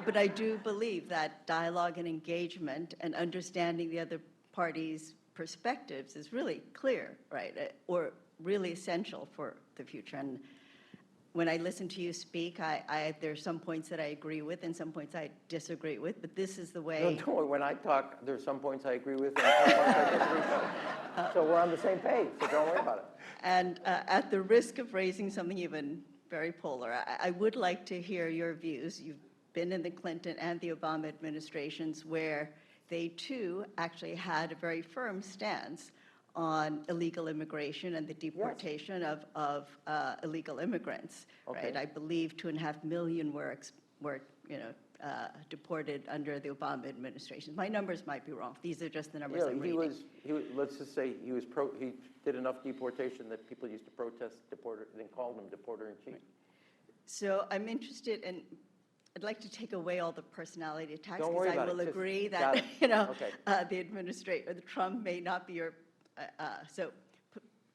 But I do believe that dialogue and engagement and understanding the other party's perspectives is really clear, right? Or really essential for the future. And when I listen to you speak, there's some points that I agree with and some points I disagree with, but this is the way... No, don't worry. When I talk, there's some points I agree with and some points I disagree with. So we're on the same page, so don't worry about it. And at the risk of raising something even very polar, I would like to hear your views. You've been in the Clinton and the Obama administrations where they too actually had a very firm stance on illegal immigration and the deportation of illegal immigrants. Okay. Right? I believe 2.5 million were deported under the Obama administration. My numbers might be wrong. These are just the numbers I'm reading. He was, let's just say he did enough deportation that people used to protest deporter, and then called him deporter-in-chief. So I'm interested in, I'd like to take away all the personality attacks, Don't worry because I about will it. Just agree got that, it. Okay. the administrator, the Trump may not be your,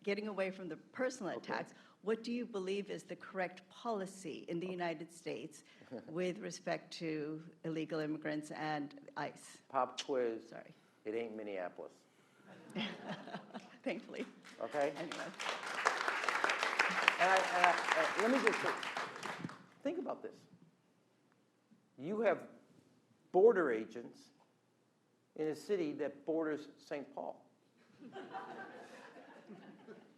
getting away from the personal attacks, what do you believe is the correct policy in the United States with respect to illegal immigrants and ICE? Pop quiz. Sorry. It ain't Minneapolis. Thankfully. Okay? Anyway. Let me just say, think about this. You have border agents in a city that borders St. Paul.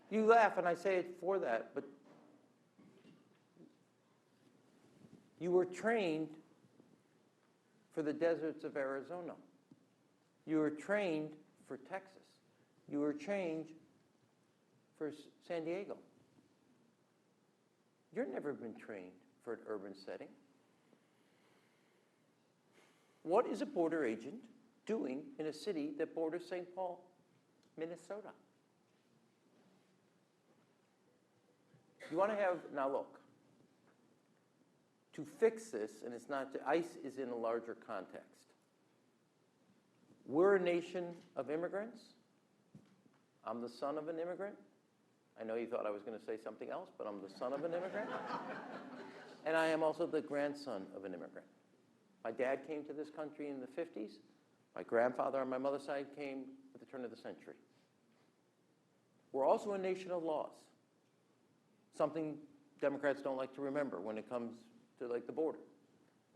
You laugh, and I say it for that, but you were trained for the deserts of Arizona. You were trained for Texas. You were trained for San Diego. You've never been trained for an urban setting. What is a border agent doing in a city that borders St. Paul, Minnesota? You want to have, now look, to fix this, and it's not, ICE is in a larger context. We're a nation of immigrants. I'm the son of an immigrant. I know you thought I was going to say something else, but I'm the son of an immigrant. And I am also the grandson of an immigrant. My dad came to this country in the 50s. My grandfather on my mother's side came at the turn of the century. We're also a nation of laws. Something Democrats don't like to remember when it comes to like the border.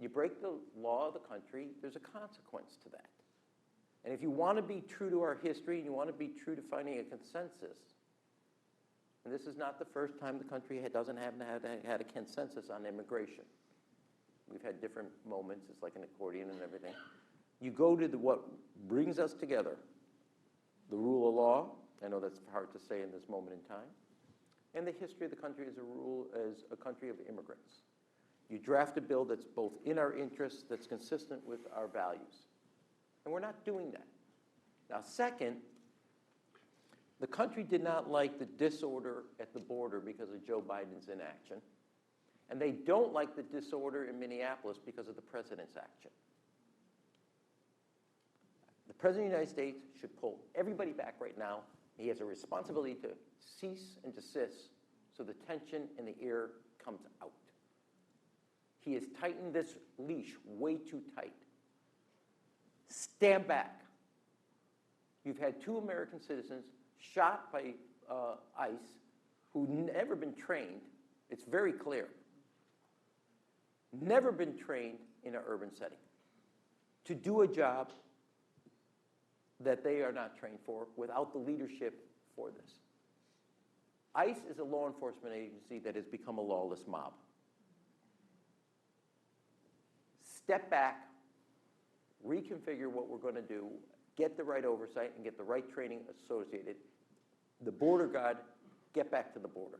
You break the law of the country, there's a consequence to that. And if you want to be true to our history and you want to be true to finding a consensus, and this is not the first time the country doesn't happen to have had a consensus on immigration. We've had different moments, it's like an accordion and everything. You go to what brings us together, the rule of law, I know that's hard to say in this moment in time, and the history of the country as a country of immigrants. You draft a bill that's both in our interests, that's consistent with our values. And we're not doing that. Now, second, the country did not like the disorder at the border because of Joe Biden's inaction. And they don't like the disorder in Minneapolis because of the president's action. The president of the United States should pull everybody back right now. He has a responsibility to cease and desist so the tension in the air comes out. He has tightened this leash way too tight. Stand back. You've had 2 American citizens shot by ICE who've never been trained. It's very clear. never been trained in an urban setting to do a job that they are not trained for without the leadership for this. ICE is a law enforcement agency that has become a lawless mob. Step back, reconfigure what we're going to do, get the right oversight, and get the right training associated. The border guard, get back to the border.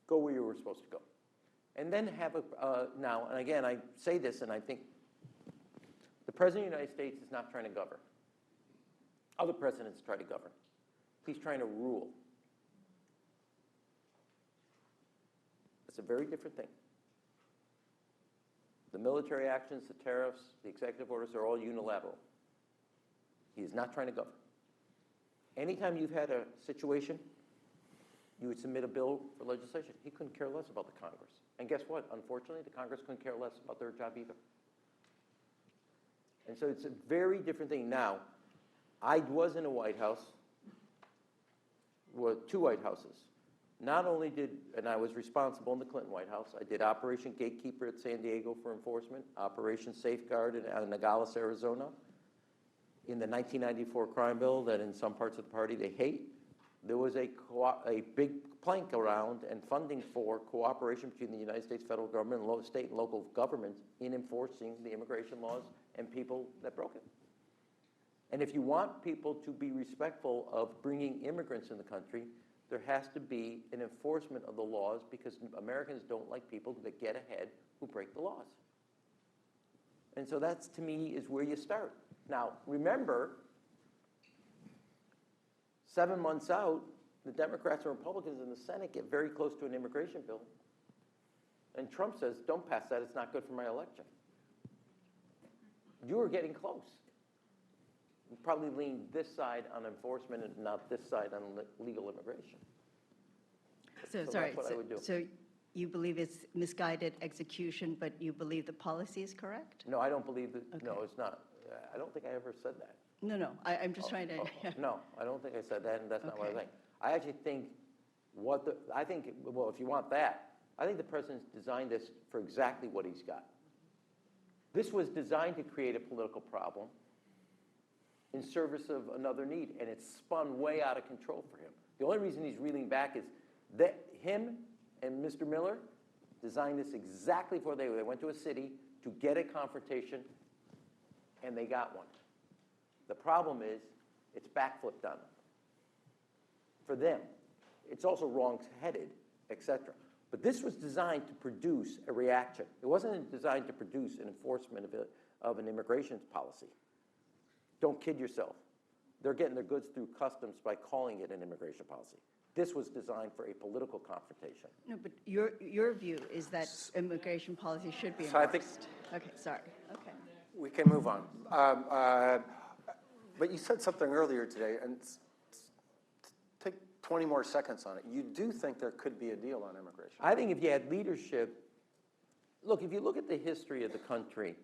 Go where you were supposed to go. And then have now, and again, I say this, and I think the President of the United States is not trying to govern. Other presidents try to govern. He's trying to rule. It's a very different thing. The military actions, the tariffs, the executive orders are all unilateral. He is not trying to govern. Anytime you've had a situation, you would submit a bill for legislation. He couldn't care less about the Congress. And guess what? Unfortunately, the Congress couldn't care less about their job either. And so it's a very different thing. Now, I was in a White House, well, 2 White Houses. Not only and I was responsible in the Clinton White House, I did Operation Gatekeeper at San Diego for enforcement, Operation Safeguard in Nogales, Arizona, in the 1994 crime bill that in some parts of the party they hate. There was a big plank around and funding for cooperation between the United States federal government and state and local governments in enforcing the immigration laws and people that broke it. And if you want people to be respectful of bringing immigrants in the country, there has to be an enforcement of the laws because Americans don't like people that get ahead who break the laws. And so that's, to me, is where you start. Now, remember, 7 months out, the Democrats and Republicans in the Senate get very close to an immigration bill. And Trump says, don't pass that, it's not good for my election. You are getting close. You probably lean this side on enforcement and not this side on legal immigration. So that's what I would do. So you believe it's misguided execution, but you believe the policy is correct? No, I don't believe that. Okay. No, it's not. I don't think I ever said that. No, I'm just trying to. No, I don't think I said that, and that's not what I Okay. think. I actually think well, if you want that, I think the president's designed this for exactly what he's got. This was designed to create a political problem in service of another need, and it's spun way out of control for him. The only reason he's reeling back is that him and Mr. Miller designed this exactly for they went to a city to get a confrontation, and they got one. The problem is it's backflipped on them. For them, it's also wrong-headed, etc. But this was designed to produce a reaction. It wasn't designed to produce an enforcement of an immigration policy. Don't kid yourself. They're getting their goods through customs by calling it an immigration policy. This was designed for a political confrontation. No, but your view is that immigration policy should be So I think- enforced. Okay, sorry. Okay. We can move on. But you said something earlier today, and take 20 more seconds on it. You do think there could be a deal on immigration? I think if you had leadership, look, if you look at the history of the country,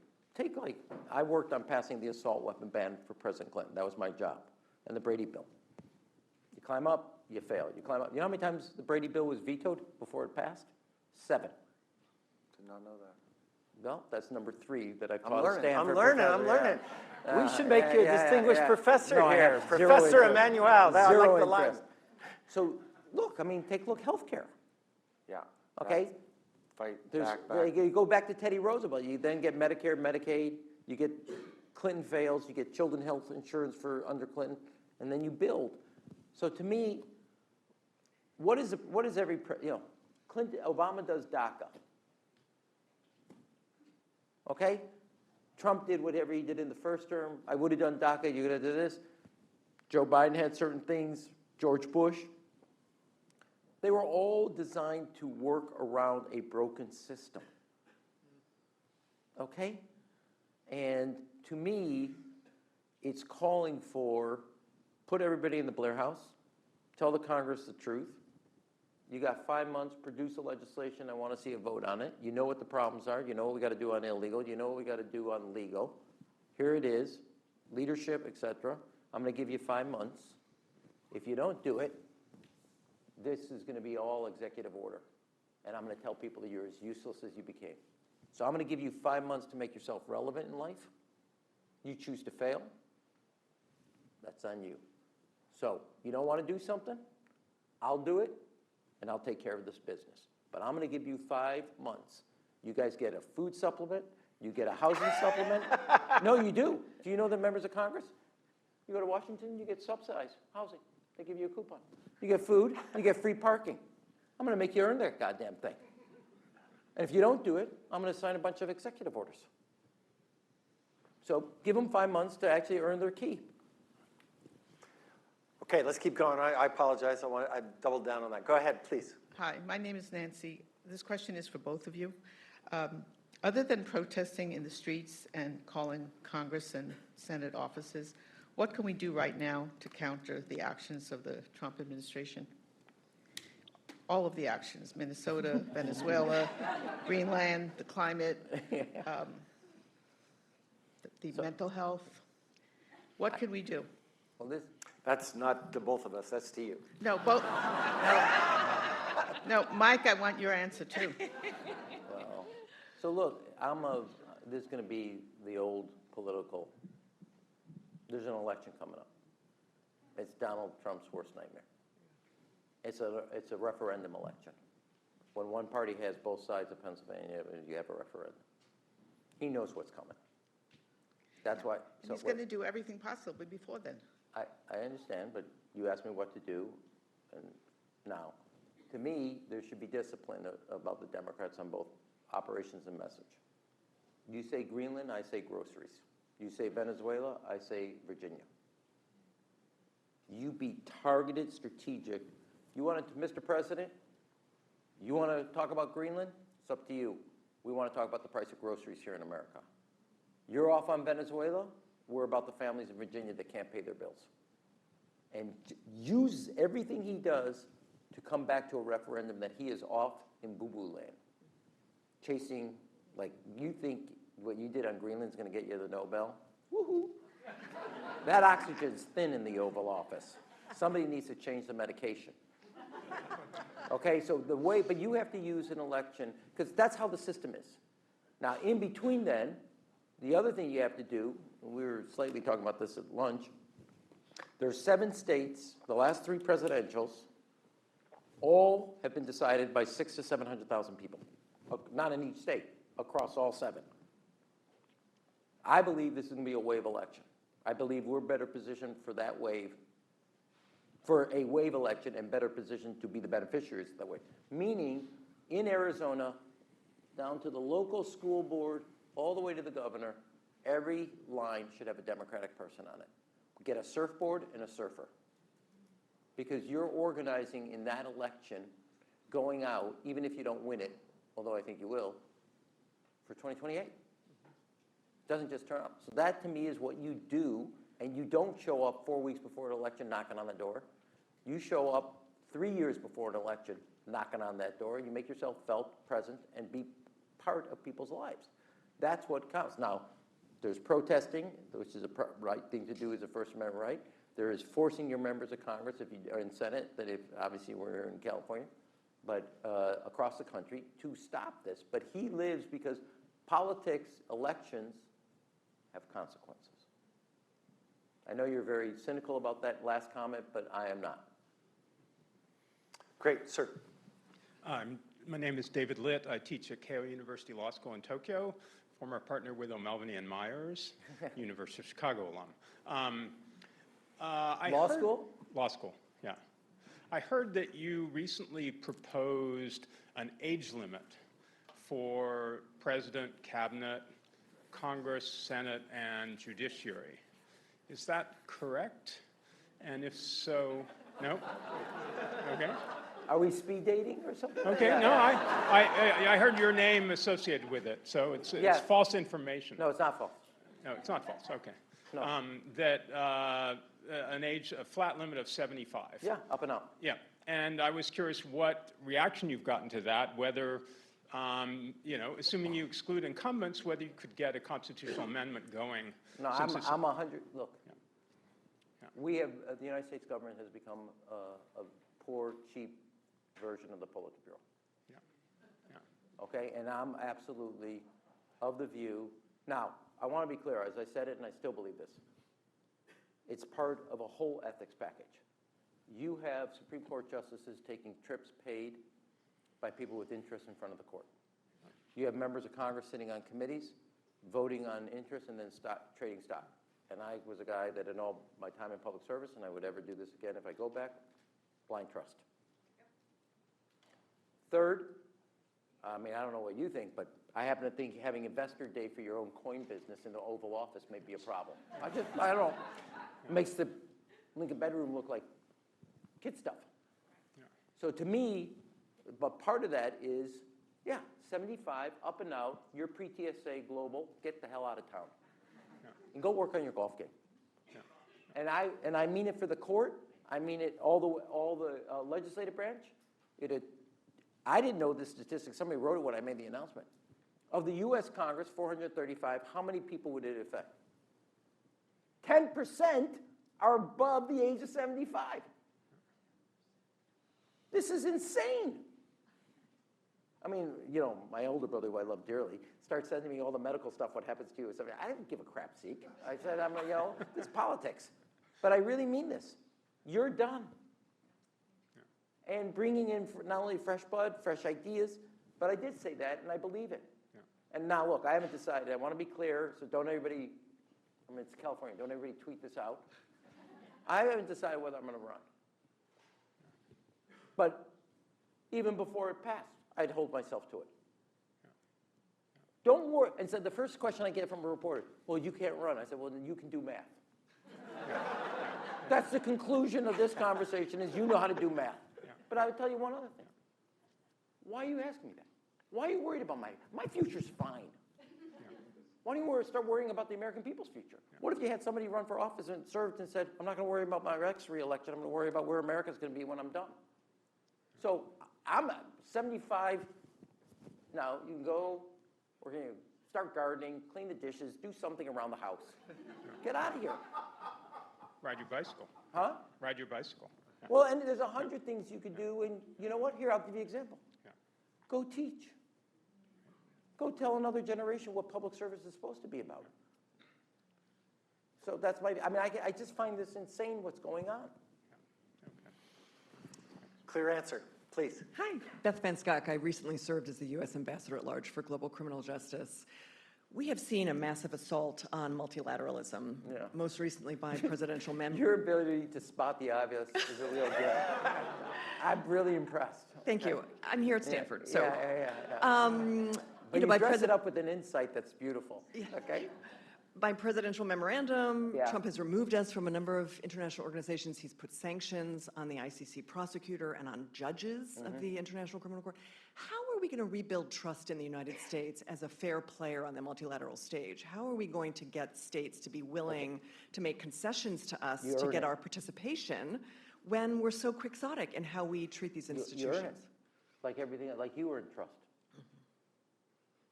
I worked on passing the assault weapon ban for President Clinton. That was my job, and the Brady bill. You climb up, you fail. You climb up. You know how many times the Brady bill was vetoed before it passed? 7. Did not know that. Well, that's number 3 that I've I'm taught at learning. Stanford. I'm learning. We should make you a distinguished professor No, I here. have zero Professor interest. Emanuel. I like Zero the line. interest. So, look, take a look, healthcare. Yeah. Okay? Fight There's, back. You go back to Teddy Roosevelt. You then get Medicare, Medicaid. You get Clinton fails. You get children's health insurance under Clinton, and then you build. So to me, what is every Clinton, Obama does DACA. Okay, Trump did whatever he did in the first term. I would have done DACA. You would have done this. Joe Biden had certain things. George Bush. They were all designed to work around a broken system. Okay? And to me, it's calling for put everybody in the Blair House, tell the Congress the truth. You got 5 months, produce a legislation. I want to see a vote on it. You know what the problems are. You know what we got to do on illegal. You know what we got to do on legal. Here it is, leadership, etc. I'm going to give you 5 months. If you don't do it, this is going to be all executive order. And I'm going to tell people that you're as useless as you became. So I'm going to give you 5 months to make yourself relevant in life. You choose to fail, that's on you. So you don't want to do something? I'll do it, and I'll take care of this business. But I'm going to give you 5 months. You guys get a food supplement. You get a housing supplement. No, you do. Do you know the members of Congress? You go to Washington, you get subsidized housing. They give you a coupon. You get food, you get free parking. I'm going to make you earn that goddamn thing. And if you don't do it, I'm going to sign a bunch of executive orders. So give them 5 months to actually earn their key. Okay, let's keep going. I apologize. I doubled down on that. Go ahead, please. Hi, my name is Nancy. This question is for both of you. Other than protesting in the streets and calling Congress and Senate offices, what can we do right now to counter the actions of the Trump administration? All of the actions, Minnesota, Venezuela, Greenland, the climate, the mental health. What can we do? Well, this, That's not to both of us. That's to you. No, both. No, Mike, I want your answer too. well, so look, this is going to be the old political. There's an election coming up. It's Donald Trump's worst nightmare. It's a referendum election. When one party has both sides of Pennsylvania, you have a referendum. He knows what's coming. That's why. And he's going to do everything possible before then. I understand, but you asked me what to do, and now, to me, there should be discipline about the Democrats on both operations and message. You say Greenland, I say groceries. You say Venezuela, I say Virginia. You be targeted, strategic. You want to, Mr. President, you want to talk about Greenland? It's up to you. We want to talk about the price of groceries here in America. You're off on Venezuela? We're about the families in Virginia that can't pay their bills. And use everything he does to come back to a referendum that he is off in boo-boo land. Chasing, like, you think what you did on Greenland is going to get you the Nobel? Woohoo! That oxygen's thin in the Oval Office. Somebody needs to change the medication. Okay, so the way, but you have to use an election, because that's how the system is. Now, in between then, the other thing you have to do, and we were slightly talking about this at lunch, there's 7 states, the last 3 presidentials, all have been decided by 600,000 to 700,000 people. Not in each state, across all 7. I believe this is going to be a wave election. I believe we're better positioned for that wave, for a wave election, and better positioned to be the beneficiaries of that wave. Meaning, in Arizona, down to the local school board, all the way to the governor, every line should have a Democratic person on it. Get a surfboard and a surfer. Because you're organizing in that election, going out, even if you don't win it, although I think you will, for 2028. It doesn't just turn up. So that, to me, is what you do, and you don't show up 4 weeks before an election knocking on the door. You show up 3 years before an election knocking on that door. You make yourself felt, present, and be part of people's lives. That's what counts. Now, there's protesting, which is a right thing to do as a First Amendment right. There is forcing your members of Congress, if you are in Senate, that if obviously we're in California, but across the country, to stop this. But he lives because politics, elections, have consequences. I know you're very cynical about that last comment, but I am not. Great, sir. My name is David Litt. I teach at Keio University Law School in Tokyo. Former partner with O'Melveny and Myers, University of Chicago alum. Law school? Law school, yeah. I heard that you recently proposed an age limit for President, Cabinet, Congress, Senate, and Judiciary. Is that correct? And if so, no? Okay. Are we speed dating or something? Okay, no, I heard your name associated with it, so it's Yeah. false information. No, it's not false. No, it's not false, okay. No. That a flat limit of 75. Yeah, up and up. Yeah, and I was curious what reaction you've gotten to that, whether, assuming you exclude incumbents, whether you could get a constitutional amendment going. No, I'm 100, look. Yeah. We have, the United States government has become a poor, cheap version of the Politburo. Yeah. Okay, and I'm absolutely of the view. Now, I want to be clear, as I said it, and I still believe this. It's part of a whole ethics package. You have Supreme Court justices taking trips paid by people with interest in front of the court. You have members of Congress sitting on committees, voting on interest, and then trading stock. And I was a guy that in all my time in public service, and I would ever do this again if I go back, blind trust. Third, I mean, I don't know what you think, but I happen to think having investor day for your own coin business in the Oval Office may be a problem. I don't know. It makes the Lincoln bedroom look like kid stuff. Yeah. So to me, but part of that is, yeah, 75, up and out, you're pre-TSA global, get the hell out of town. Yeah. And go work on your golf game. Yeah. And I mean it for the court, I mean it all the legislative branch. I didn't know this statistic, somebody wrote it when I made the announcement. Of the US Congress, 435, how many people would it affect? 10% are above the age of 75. This is insane. I mean, you know, my older brother, who I love dearly, starts sending me all the medical stuff, what happens to you. I didn't give a crap, Zeke. I said, it's politics. But I really mean this. You're done. Yeah. And bringing in not only fresh blood, fresh ideas, but I did say that, and I believe it. Yeah. And now, look, I haven't decided. I want to be clear, so don't everybody, I mean, it's California, don't everybody tweet this out. I haven't decided whether I'm going to run. But even before it passed, I'd hold myself to it. Don't worry. And so the first question I get from a reporter, well, you can't run. I said, well, then you can do math. That's the conclusion of this conversation is you know how to do math. But I would tell you one other thing. Why are you asking me that? Why are you worried about my future's fine? Why don't you start worrying about the American people's future? What if you had somebody run for office and served and said, I'm not going to worry about my next re-election. I'm going to worry about where America's going to be when I'm done. So I'm 75. Now, you can go, or you can start gardening, clean the dishes, do something around the house. Get out of here. Ride your bicycle. Huh? Ride your bicycle. Well, and there's 100 things you could do, and you know what? Here, I'll give you an example. Yeah. Go teach. Go tell another generation what public service is supposed to be about. So that's I just find this insane what's going on. Clear answer, please. Hi, Beth Van Skok. I recently served as the U.S. Ambassador at Large for Global Criminal Justice. We have seen a massive assault on multilateralism, most recently by presidential men. Your ability to spot the obvious is a real gift. I'm really impressed. Thank you. I'm here at Stanford. Yeah, so, But you dress it up with an insight that's beautiful, okay? By presidential memorandum, Yeah. Trump has removed us from a number of international organizations. He's put sanctions on the ICC prosecutor and on judges of the International Criminal Court. How are we going to rebuild trust in the United States as a fair player on the multilateral stage? How are we going to get states to be willing to make concessions to us to get our participation when we're so quixotic in how we treat these institutions? You earn it. Like everything, like you earn trust.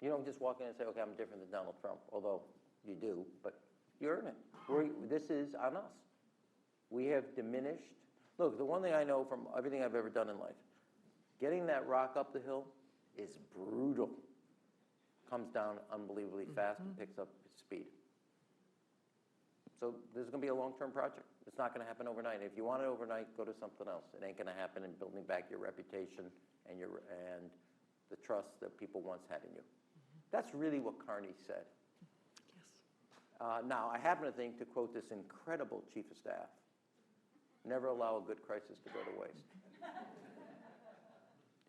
You don't just walk in and say, okay, I'm different than Donald Trump, although you do, but you earn it. This is on us. We have diminished. Look, the one thing I know from everything I've ever done in life, getting that rock up the hill is brutal. Comes down unbelievably fast and picks up speed. So this is going to be a long-term project. It's not going to happen overnight. If you want it overnight, go to something else. It ain't going to happen in building back your reputation and the trust that people once had in you. That's really what Carney said. Now, I happen to think, to quote this incredible chief of staff, never allow a good crisis to go to waste.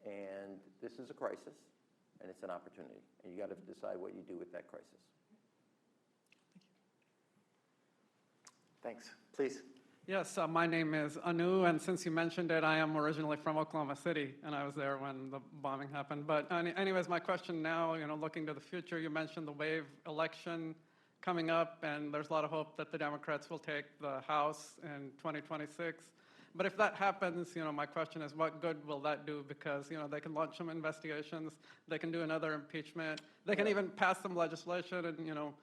And this is a crisis, and it's an opportunity. And you got to decide what you do with that crisis. Thanks. Please. Yes, my name is Anu, and since you mentioned it, I am originally from Oklahoma City, and I was there when the bombing happened. But anyways, my question now, looking to the future, you mentioned the wave election coming up, and there's a lot of hope that the Democrats will take the House in 2026. But if that happens, my question is, what good will that do? Because, they can launch some investigations, they can do another impeachment, they can even pass some legislation, and,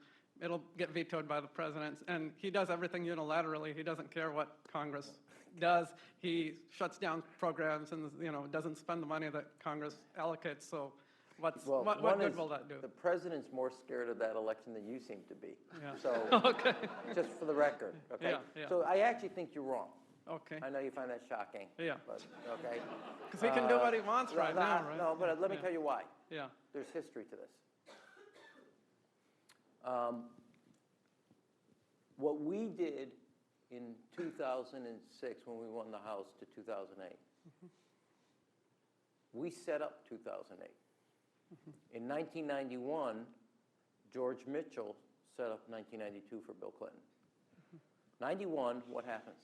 it'll get vetoed by the president. And he does everything unilaterally. He doesn't care what Congress does. He shuts down programs and, doesn't spend the money that Congress allocates. So Well, what one good is will that do? the president's more scared of that election than you seem to be. Yeah. So, Okay. just for the record, okay? Yeah, yeah. So I actually think you're wrong. Okay. I know you find that shocking. Yeah. But, okay? Because he can do what he wants right now, right? No, but let me Yeah. tell you why. Yeah. There's history to this. What we did in 2006 when we won the House to 2008, we set up 2008. In 1991, George Mitchell set up 1992 for Bill Clinton. 91, what happens?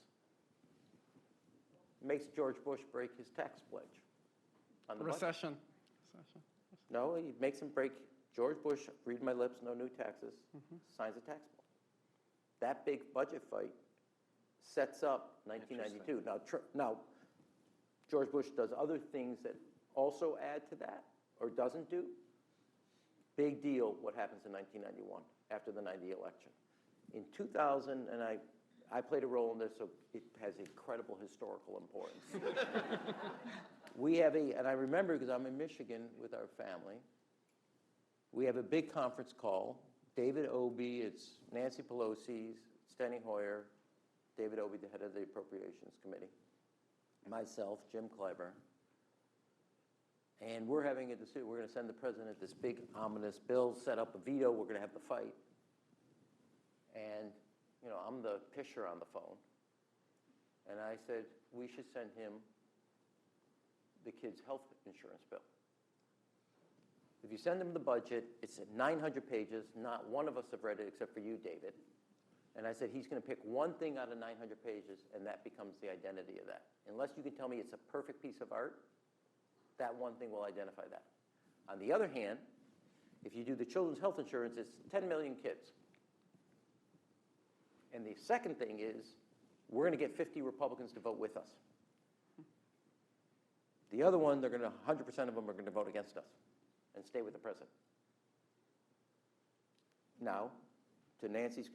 Makes George Bush break his tax pledge on the budget. Recession. No, he makes him break. George Bush, read my lips, no new taxes, signs a tax bill. That big budget fight sets up 1992. Now, George Bush does other things that also add to that, or doesn't do. Big deal what happens in 1991 after the 90 election. In 2000, and I played a role in this, so it has incredible historical importance. We have and I remember because I'm in Michigan with our family, we have a big conference call. David Obey, it's Nancy Pelosi's, Steny Hoyer, David Obey, the head of the Appropriations Committee, myself, Jim Clyburn, and we're having a decision. We're going to send the president this big ominous bill, set up a veto, we're going to have the fight. And, you know, I'm the pisher on the phone. And I said, we should send him the kids' health insurance bill. If you send him the budget, it's at 900 pages. Not one of us have read it except for you, David. And I said, he's going to pick one thing out of 900 pages, and that becomes the identity of that. Unless you can tell me it's a perfect piece of art, that one thing will identify that. On the other hand, if you do the children's health insurance, it's 10 million kids. And the second thing is, we're going to get 50 Republicans to vote with us. The other one, 100% of them are going to vote against us and stay with the president. Now, to Nancy's,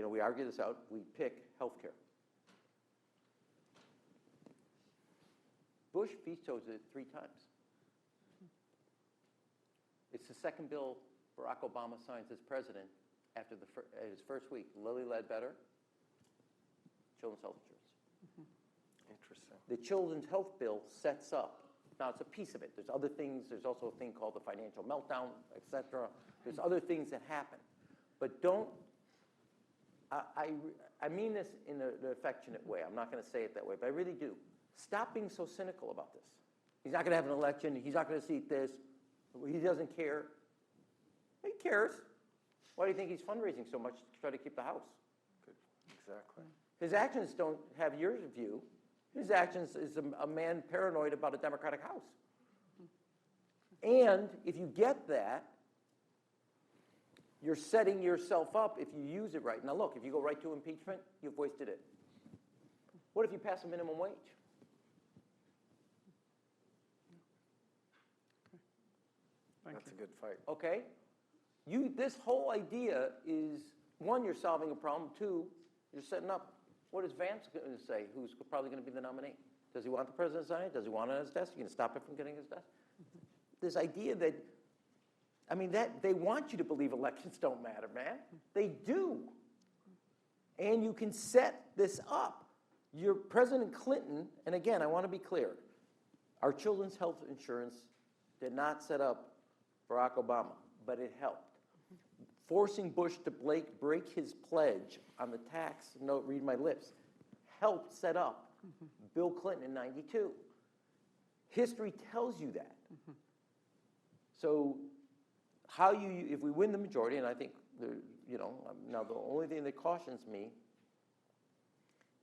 we argue this out, we pick health care. Bush vetoes it 3 times. It's the second bill Barack Obama signs as president after his first week. Lilly Ledbetter, children's health insurance. Interesting. The children's health bill sets up. Now, it's a piece of it. There's other things. There's also a thing called the financial meltdown, et cetera. There's other things that happen. But don't, I mean this in an affectionate way. I'm not going to say it that way, but I really do. Stop being so cynical about this. He's not going to have an election. He's not going to seat this. He doesn't care. He cares. Why do you think he's fundraising so much to try to keep the House? Good. Exactly. His actions don't have your view. His actions is a man paranoid about a Democratic House. And if you get that, you're setting yourself up if you use it right. Now look, if you go right to impeachment, you've wasted it. What if you pass a minimum wage? That's a good fight. Okay? This whole idea is, 1, you're solving a problem. 2, you're setting up. What is Vance going to say, who's probably going to be the nominee? Does he want the president to sign it? Does he want it on his desk? You can stop it from getting his desk? This idea that, that they want you to believe elections don't matter, man. They do. And you can set this up. Your President Clinton, and again, I want to be clear, our children's health insurance did not set up Barack Obama, but it helped. Forcing Bush to break his pledge on the tax note, read my lips, helped set up Bill Clinton in 92. History tells you that. So if we win the majority, and I think, now the only thing that cautions me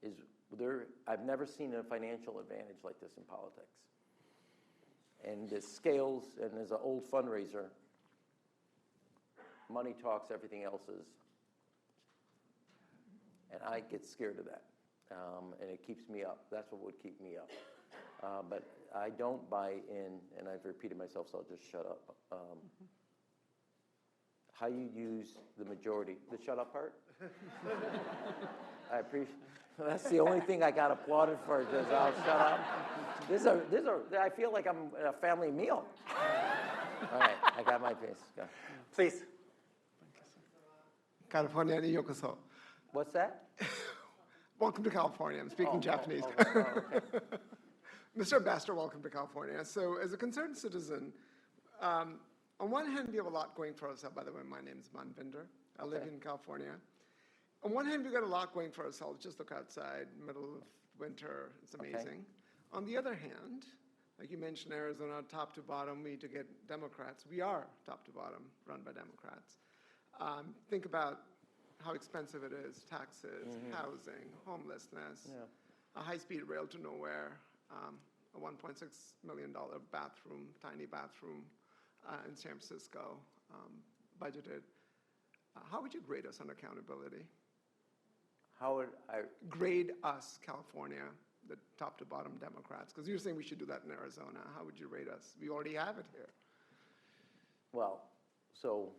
is I've never seen a financial advantage like this in politics. And the scales, and as an old fundraiser, money talks, everything else is. And I get scared of that. And it keeps me up. That's what would keep me up. But I don't buy in, and I've repeated myself, so I'll just shut up. How you use the majority. The shut up part? I appreciate. That's the only thing I got applauded for, because I'll shut up. I feel like I'm at a family meal. All right, I got my piece. Go. Please. California ni yokoso. What's that? Welcome to California. I'm speaking Japanese. Okay. Mr. Ambassador, welcome to California. So as a concerned citizen, on one hand, we have a lot going for ourselves. By the way, my name is Manvinder. I live in California. On one hand, we've got a lot going for ourselves. Just look outside, middle of winter. It's amazing. On the other hand, like you mentioned, Arizona, top to bottom, we need to get Democrats. We are top to bottom, run by Democrats. Think about how expensive it is, taxes, housing, homelessness, a high-speed rail to nowhere, a $1.6 million bathroom, tiny bathroom in San Francisco, budgeted. How would you grade us on accountability? How would I? Grade us, California, the top to bottom Democrats, because you're saying we should do that in Arizona. How would you rate us? We already have it here. Well, so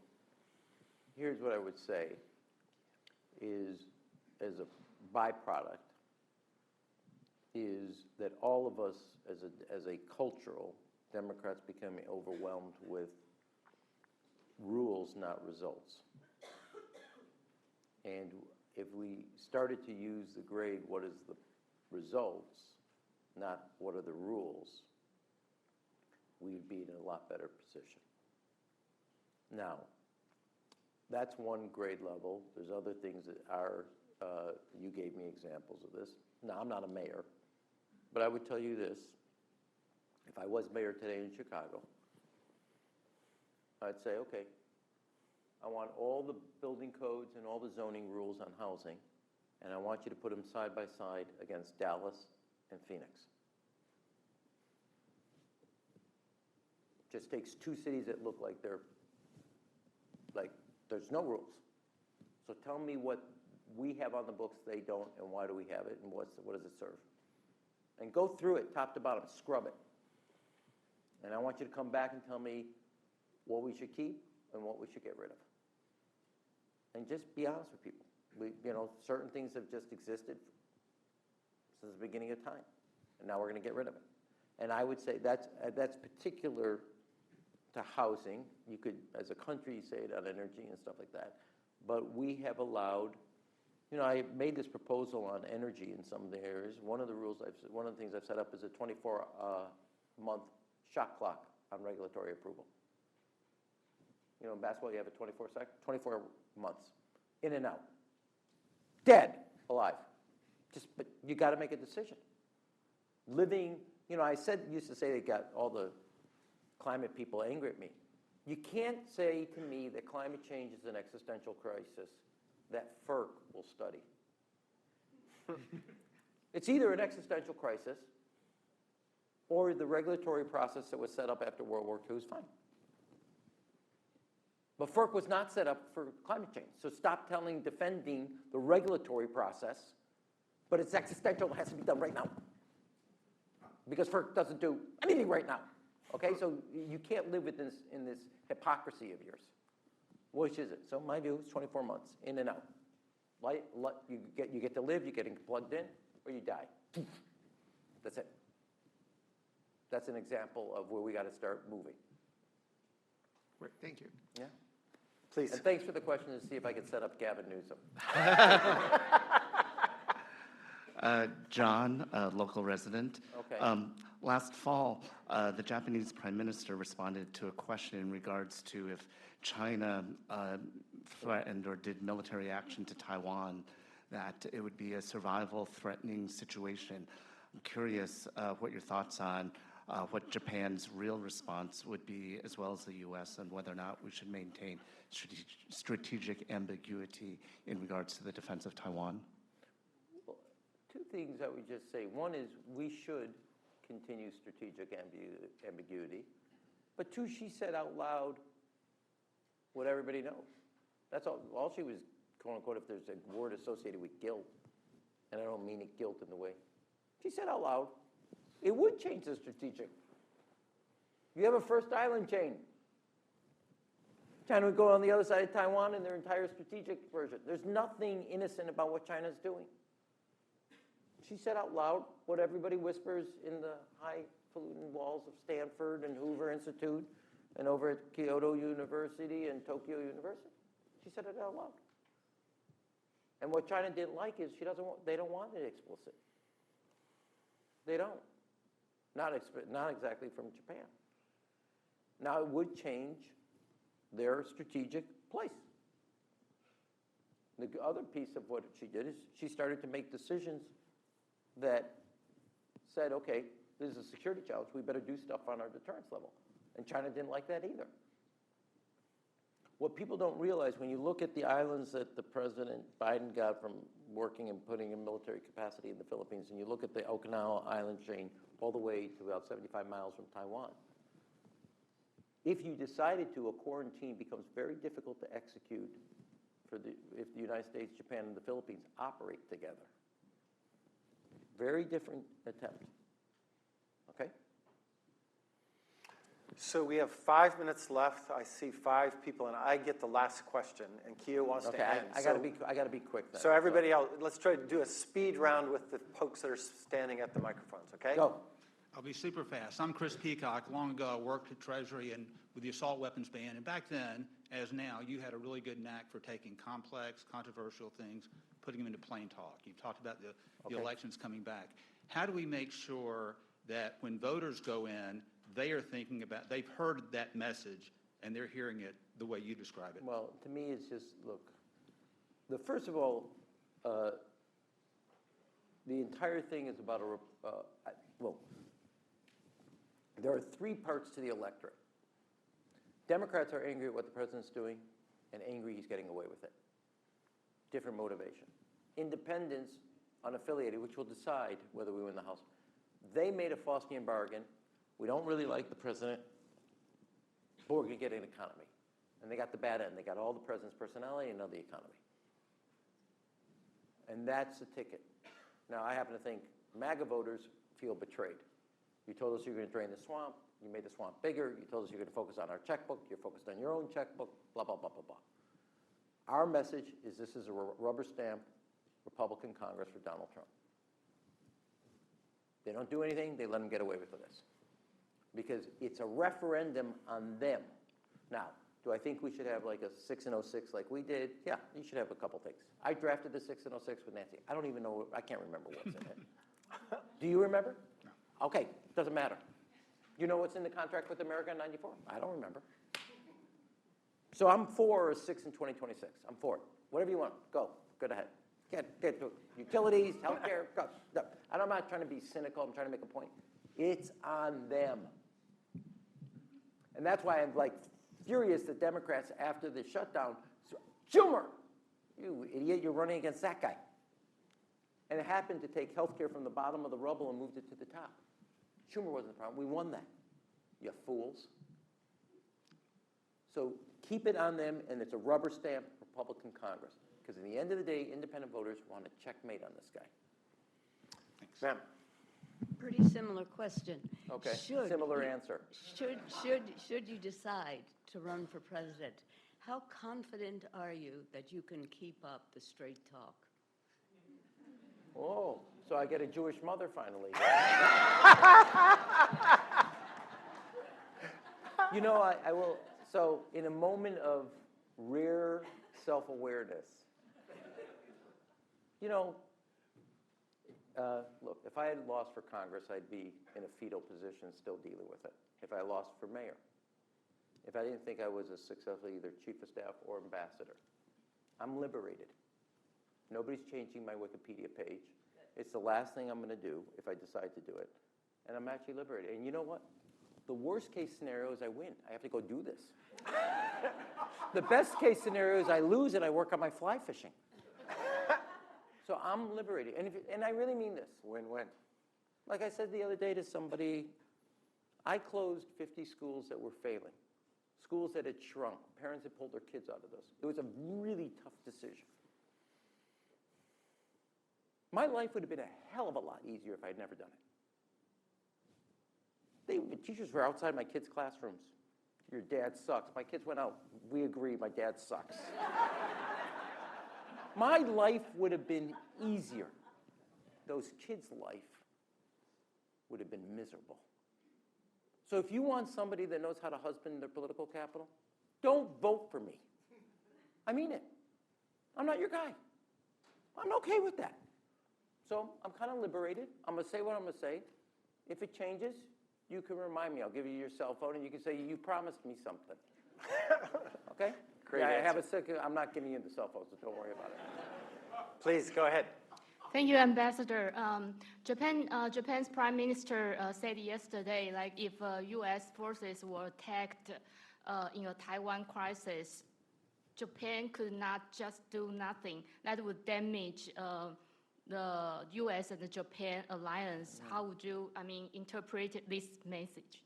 here's what I would say is, as a byproduct, is that all of us, as a cultural, Democrats becoming overwhelmed with rules, not results. And if we started to use the grade, what is the results, not what are the rules, we'd be in a lot better position. Now, that's one grade level. There's other things that are, you gave me examples of this. Now, I'm not a mayor, but I would tell you this. If I was mayor today in Chicago, I'd say, okay, I want all the building codes and all the zoning rules on housing, and I want you to put them side by side against Dallas and Phoenix. Just takes two cities that look like they're, like, there's no rules. So tell me what we have on the books they don't, and why do we have it, and what does it serve? And go through it top to bottom, scrub it. And I want you to come back and tell me what we should keep and what we should get rid of. And just be honest with people. Certain things have just existed since the beginning of time, and now we're going to get rid of it. And I would say that's particular to housing. You could, as a country, say it on energy and stuff like that. But we have allowed, I made this proposal on energy in some of the areas. One of the things I've set up is a 24-month shot clock on regulatory approval. In basketball, you have a 24 months, in and out, dead, alive. But you got to make a decision. Living, used to say they got all the climate people angry at me. You can't say to me that climate change is an existential crisis that FERC will study. It's either an existential crisis or the regulatory process that was set up after World War II is fine. But FERC was not set up for climate change. So stop defending the regulatory process, but it's existential, it has to be done right now. Because FERC doesn't do anything right now. Okay, so you can't live in this hypocrisy of yours. Which is it? So my view is 24 months, in and out. You get to live, you're getting plugged in, or you die. That's it. That's an example of where we got to start moving. Great, thank you. Yeah. Please. And thanks for the question to see if I could set up Gavin Newsom. John, a local resident. Okay. Last fall, the Japanese Prime Minister responded to a question in regards to if China threatened or did military action to Taiwan, that it would be a survival-threatening situation. I'm curious what your thoughts on what Japan's real response would be, as well as the U.S., and whether or not we should maintain strategic ambiguity in regards to the defense of Taiwan. Well, two things I would just say. One is we should continue strategic ambiguity. But two, she said out loud what everybody knows. That's all. All she was, quote unquote, if there's a word associated with guilt, and I don't mean it guilt in the way, she said out loud, it would change the strategic. You have a first island chain. China would go on the other side of Taiwan in their entire strategic version. There's nothing innocent about what China's doing. She said out loud what everybody whispers in the highfalutin walls of Stanford and Hoover Institute. and over at Kyoto University and Tokyo University. She said it out loud. And what China didn't like is they don't want it explicit. They don't. Not exactly from Japan. Now, it would change their strategic place. The other piece of what she did is she started to make decisions that said, okay, this is a security challenge. We better do stuff on our deterrence level. And China didn't like that either. What people don't realize, when you look at the islands that the President Biden got from working and putting in military capacity in the Philippines, and you look at the Okinawa island chain all the way to about 75 miles from Taiwan, if you decided to, a quarantine becomes very difficult to execute if the United States, Japan, and the Philippines operate together. Very different attempt. Okay? So we have 5 minutes left. I see 5 people, and I get the last question, and Kyo wants to end. I gotta be quick then. So everybody else, let's try to do a speed round with the folks that are standing at the microphones, okay? Go. I'll be super fast. I'm Chris Peacock. Long ago, I worked at Treasury and with the assault weapons ban. And back then, as now, you had a really good knack for taking complex, controversial things, putting them into plain talk. You've talked about the elections coming back. How do we make sure that when voters go in, they are thinking about, they've heard that message, and they're hearing it the way you describe it? Well, to me, it's just, look, first of all, the entire thing is about there are 3 parts to the electorate. Democrats are angry at what the president's doing and angry he's getting away with it. Different motivation. Independents, unaffiliated, which will decide whether we win the House, they made a Faustian bargain. We don't really like the president, but we're going to get an economy. And they got the bad end. They got all the president's personality and now the economy. And that's the ticket. Now, I happen to think MAGA voters feel betrayed. You told us you were going to drain the swamp. You made the swamp bigger. You told us you're going to focus on our checkbook. You're focused on your own checkbook, blah, blah, blah, blah, blah. Our message is this is a rubber stamp Republican Congress for Donald Trump. They don't do anything. They let him get away with this. Because it's a referendum on them. Now, do I think we should have like a 6 and 06 like we did? Yeah, you should have a couple things. I drafted the 6 and 06 with Nancy. I don't even know, I can't remember what's in it. Do you remember? No. Okay, doesn't matter. You know what's in the contract with America in 94? I don't remember. So I'm for 6 in 2026. I'm for it. Whatever you want, go ahead. Get to utilities, healthcare, go. And I'm not trying to be cynical, I'm trying to make a point. It's on them. And that's why I'm like furious that Democrats, after the shutdown, Schumer, you idiot, you're running against that guy. And it happened to take healthcare from the bottom of the rubble and moved it to the top. Schumer wasn't the problem. We won that, you fools. So keep it on them, and it's a rubber stamp Republican Congress. Because in the end of the day, independent voters want a checkmate on this guy. Thanks. Ma'am. Pretty similar question. Okay, similar answer. Should you decide to run for president, how confident are you that you can keep up the straight talk? Oh, so I get a Jewish mother finally. You know, I will, so in a moment of rare self-awareness, you know, look, if I had lost for Congress, I'd be in a fetal position still dealing with it. If I lost for mayor. If I didn't think I was as successful either chief of staff or ambassador. I'm liberated. Nobody's changing my Wikipedia page. It's the last thing I'm going to do if I decide to do it. And I'm actually liberated. And you know what? The worst case scenario is I win. I have to go do this. The best case scenario is I lose and I work on my fly fishing. So I'm liberated. And I really mean this. Win-win. Like I said the other day to somebody, I closed 50 schools that were failing. Schools that had shrunk. Parents had pulled their kids out of those. It was a really tough decision. My life would have been a hell of a lot easier if I had never done it. The teachers were outside my kids' classrooms. Your dad sucks. My kids went out. We agree, my dad sucks. My life would have been easier. Those kids' life would have been miserable. So if you want somebody that knows how to husband their political capital, don't vote for me. I mean it. I'm not your guy. I'm okay with that. So I'm kind of liberated. I'm going to say what I'm going to say. If it changes, you can remind me. I'll give you your cell phone, and you can say, you promised me something. Okay? Great Yeah, I answer. have a second. I'm not giving you the cell phone, so don't worry about it. Please, go ahead. Thank you, Ambassador. Japan's Prime Minister said yesterday, like if U.S. forces were attacked in a Taiwan crisis, Japan could not just do nothing. That would damage the U.S. and the Japan alliance. How would you, interpret this message?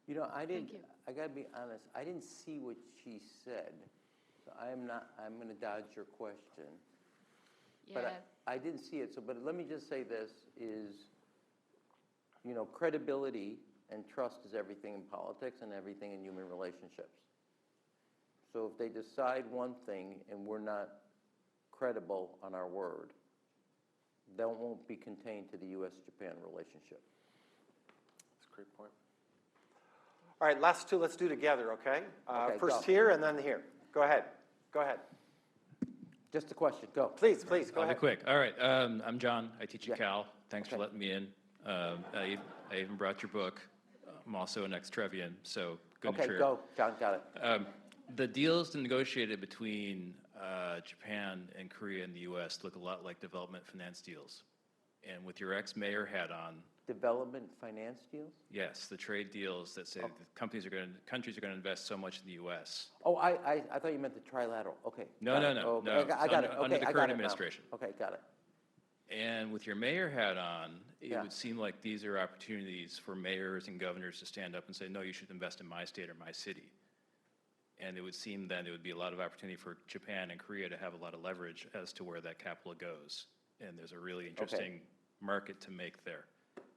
You know, I Thank you. got to be honest, I didn't see what she said. So I'm going to dodge your question. Yeah. But I didn't see it. So, but let me just say this is, you know, credibility and trust is everything in politics and everything in human relationships. So if they decide one thing and we're not credible on our word, that won't be contained to the U.S.-Japan relationship. That's a great point. All right, last two, let's do together, okay? Okay, First go. here and then here. Go ahead. Go ahead. Just a question. Go. Please, go I'll ahead. be quick. All right. I'm John. I teach at Yeah. Cal. Thanks for Okay. letting me in. I even brought your book. I'm also an ex-Trevian, so good Okay, to share. go. John, got it. The deals negotiated between Japan and Korea and the U.S. look a lot like development finance deals. And with your ex-mayor hat on, Development finance deals? yes, the trade deals that say that countries are going to invest so much in the U.S. Oh, I thought you meant the trilateral. Okay. No, got no, it. no, Oh, no. I got it. Under Okay, the I got current it now. administration. Okay, got it. And with your mayor hat on, it Yeah. would seem like these are opportunities for mayors and governors to stand up and say, no, you should invest in my state or my city. And it would seem then it would be a lot of opportunity for Japan and Korea to have a lot of leverage as to where that capital goes. And there's a really interesting market to make there.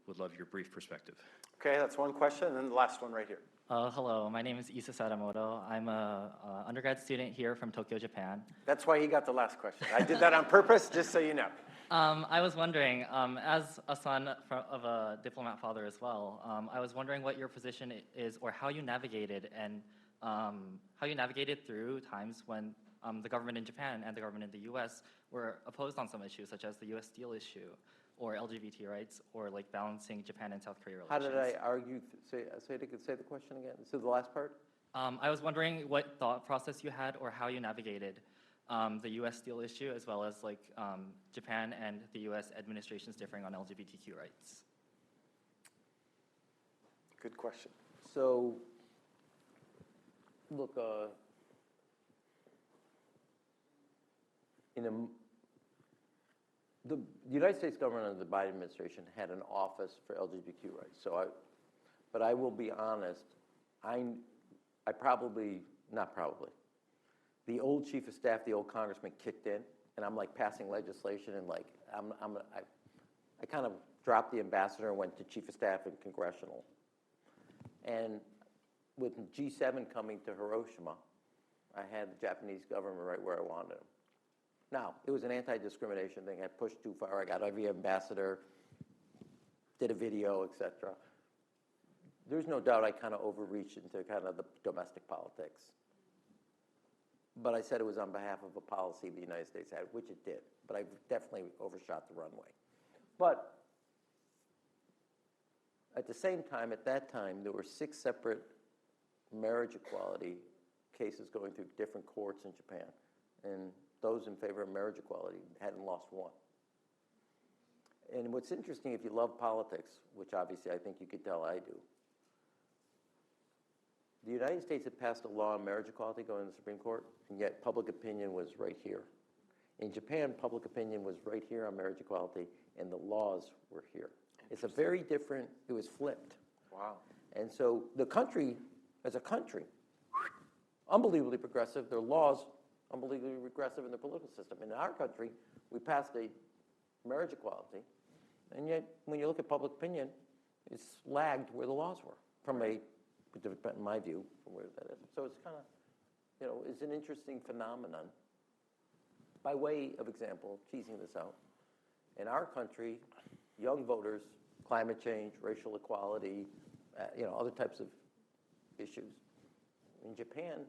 Would love your brief perspective. Okay, that's one question, and then the last one right here. Hello, my name is Isa Sadamoto. I'm a undergrad student here from Tokyo, Japan. That's why he got the last question. I did that on purpose, just so you know. I was wondering, as a son of a diplomat father as well, I was wondering what your position is, or how you navigated through times when the government in Japan and the government in the U.S. were opposed on some issues, such as the U.S. steel issue, or LGBT rights, or like balancing Japan and South Korea relations. How did I argue? Say the question again. So the last part? I was wondering what thought process you had, or how you navigated the U.S. steel issue, as well as like Japan and the U.S. administrations differing on LGBTQ rights. Good question. So, look, the United States government under the Biden administration had an office for LGBTQ rights. So but I will be honest, I probably, not probably, the old chief of staff, the old congressman kicked in, and I'm like passing legislation, and like I kind of dropped the ambassador and went to chief of staff and congressional. And with G7 coming to Hiroshima, I had the Japanese government right where I wanted them. Now, it was an anti-discrimination thing. I pushed too far. I got every ambassador, did a video, et cetera. There's no doubt I kind of overreached into kind of the domestic politics. But I said it was on behalf of a policy the United States had, which it did. But I definitely overshot the runway. But at the same time, at that time, there were 6 separate marriage equality cases going through different courts in Japan. And those in favor of marriage equality hadn't lost one. And what's interesting, if you love politics, which obviously I think you could tell I do, the United States had passed a law on marriage equality going to the Supreme Court, and yet public opinion was right here. In Japan, public opinion was right here on marriage equality, and the laws were here. It's a very different, it was flipped. Wow. And so the country, as a country, unbelievably progressive, their laws unbelievably regressive in the political system. In our country, we passed a marriage equality, and yet when you look at public opinion, it's lagged where the laws were, from a, in my view, from where that is. So it's kind of, you know, it's an interesting phenomenon. By way of example, teasing this out, in our country, young voters climate change, racial equality, other types of issues. In Japan,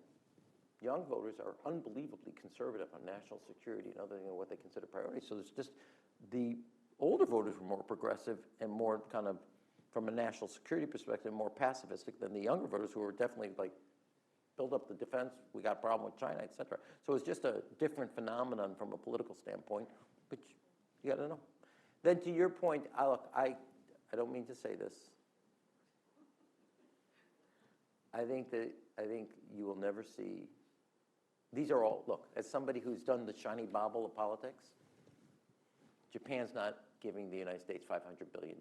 young voters are unbelievably conservative on national security and other what they consider priorities. So there's just the older voters were more progressive and more kind of, from a national security perspective, more pacifistic than the younger voters who were definitely like, build up the defense, we got a problem with China, et cetera. So it's just a different phenomenon from a political standpoint, which you got to know. Then to your point, I don't mean to say this. I think you will never see, these are all, look, as somebody who's done the shiny bauble of politics, Japan's not giving the United States $500 billion.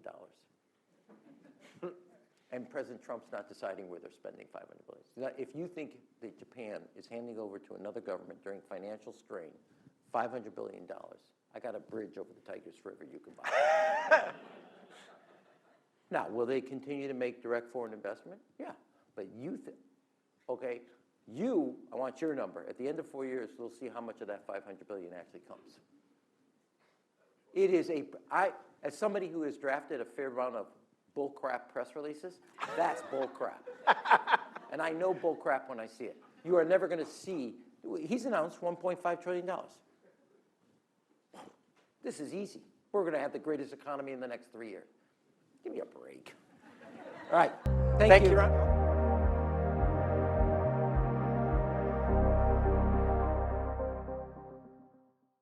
And President Trump's not deciding where they're spending $500 billion. Now, if you think that Japan is handing over to another government during financial strain $500 billion, I got a bridge over the Tigris River you can buy. Now, will they continue to make direct foreign investment? Yeah. But okay, I want your number. At the end of 4 years, we'll see how much of that $500 billion actually comes. It is as somebody who has drafted a fair amount of bullcrap press releases, that's bullcrap. And I know bullcrap when I see it. You are never going to see, he's announced $1.5 trillion. This is easy. We're going to have the greatest economy in the next 3 years. Give me a break. All right. Thank you. Ron.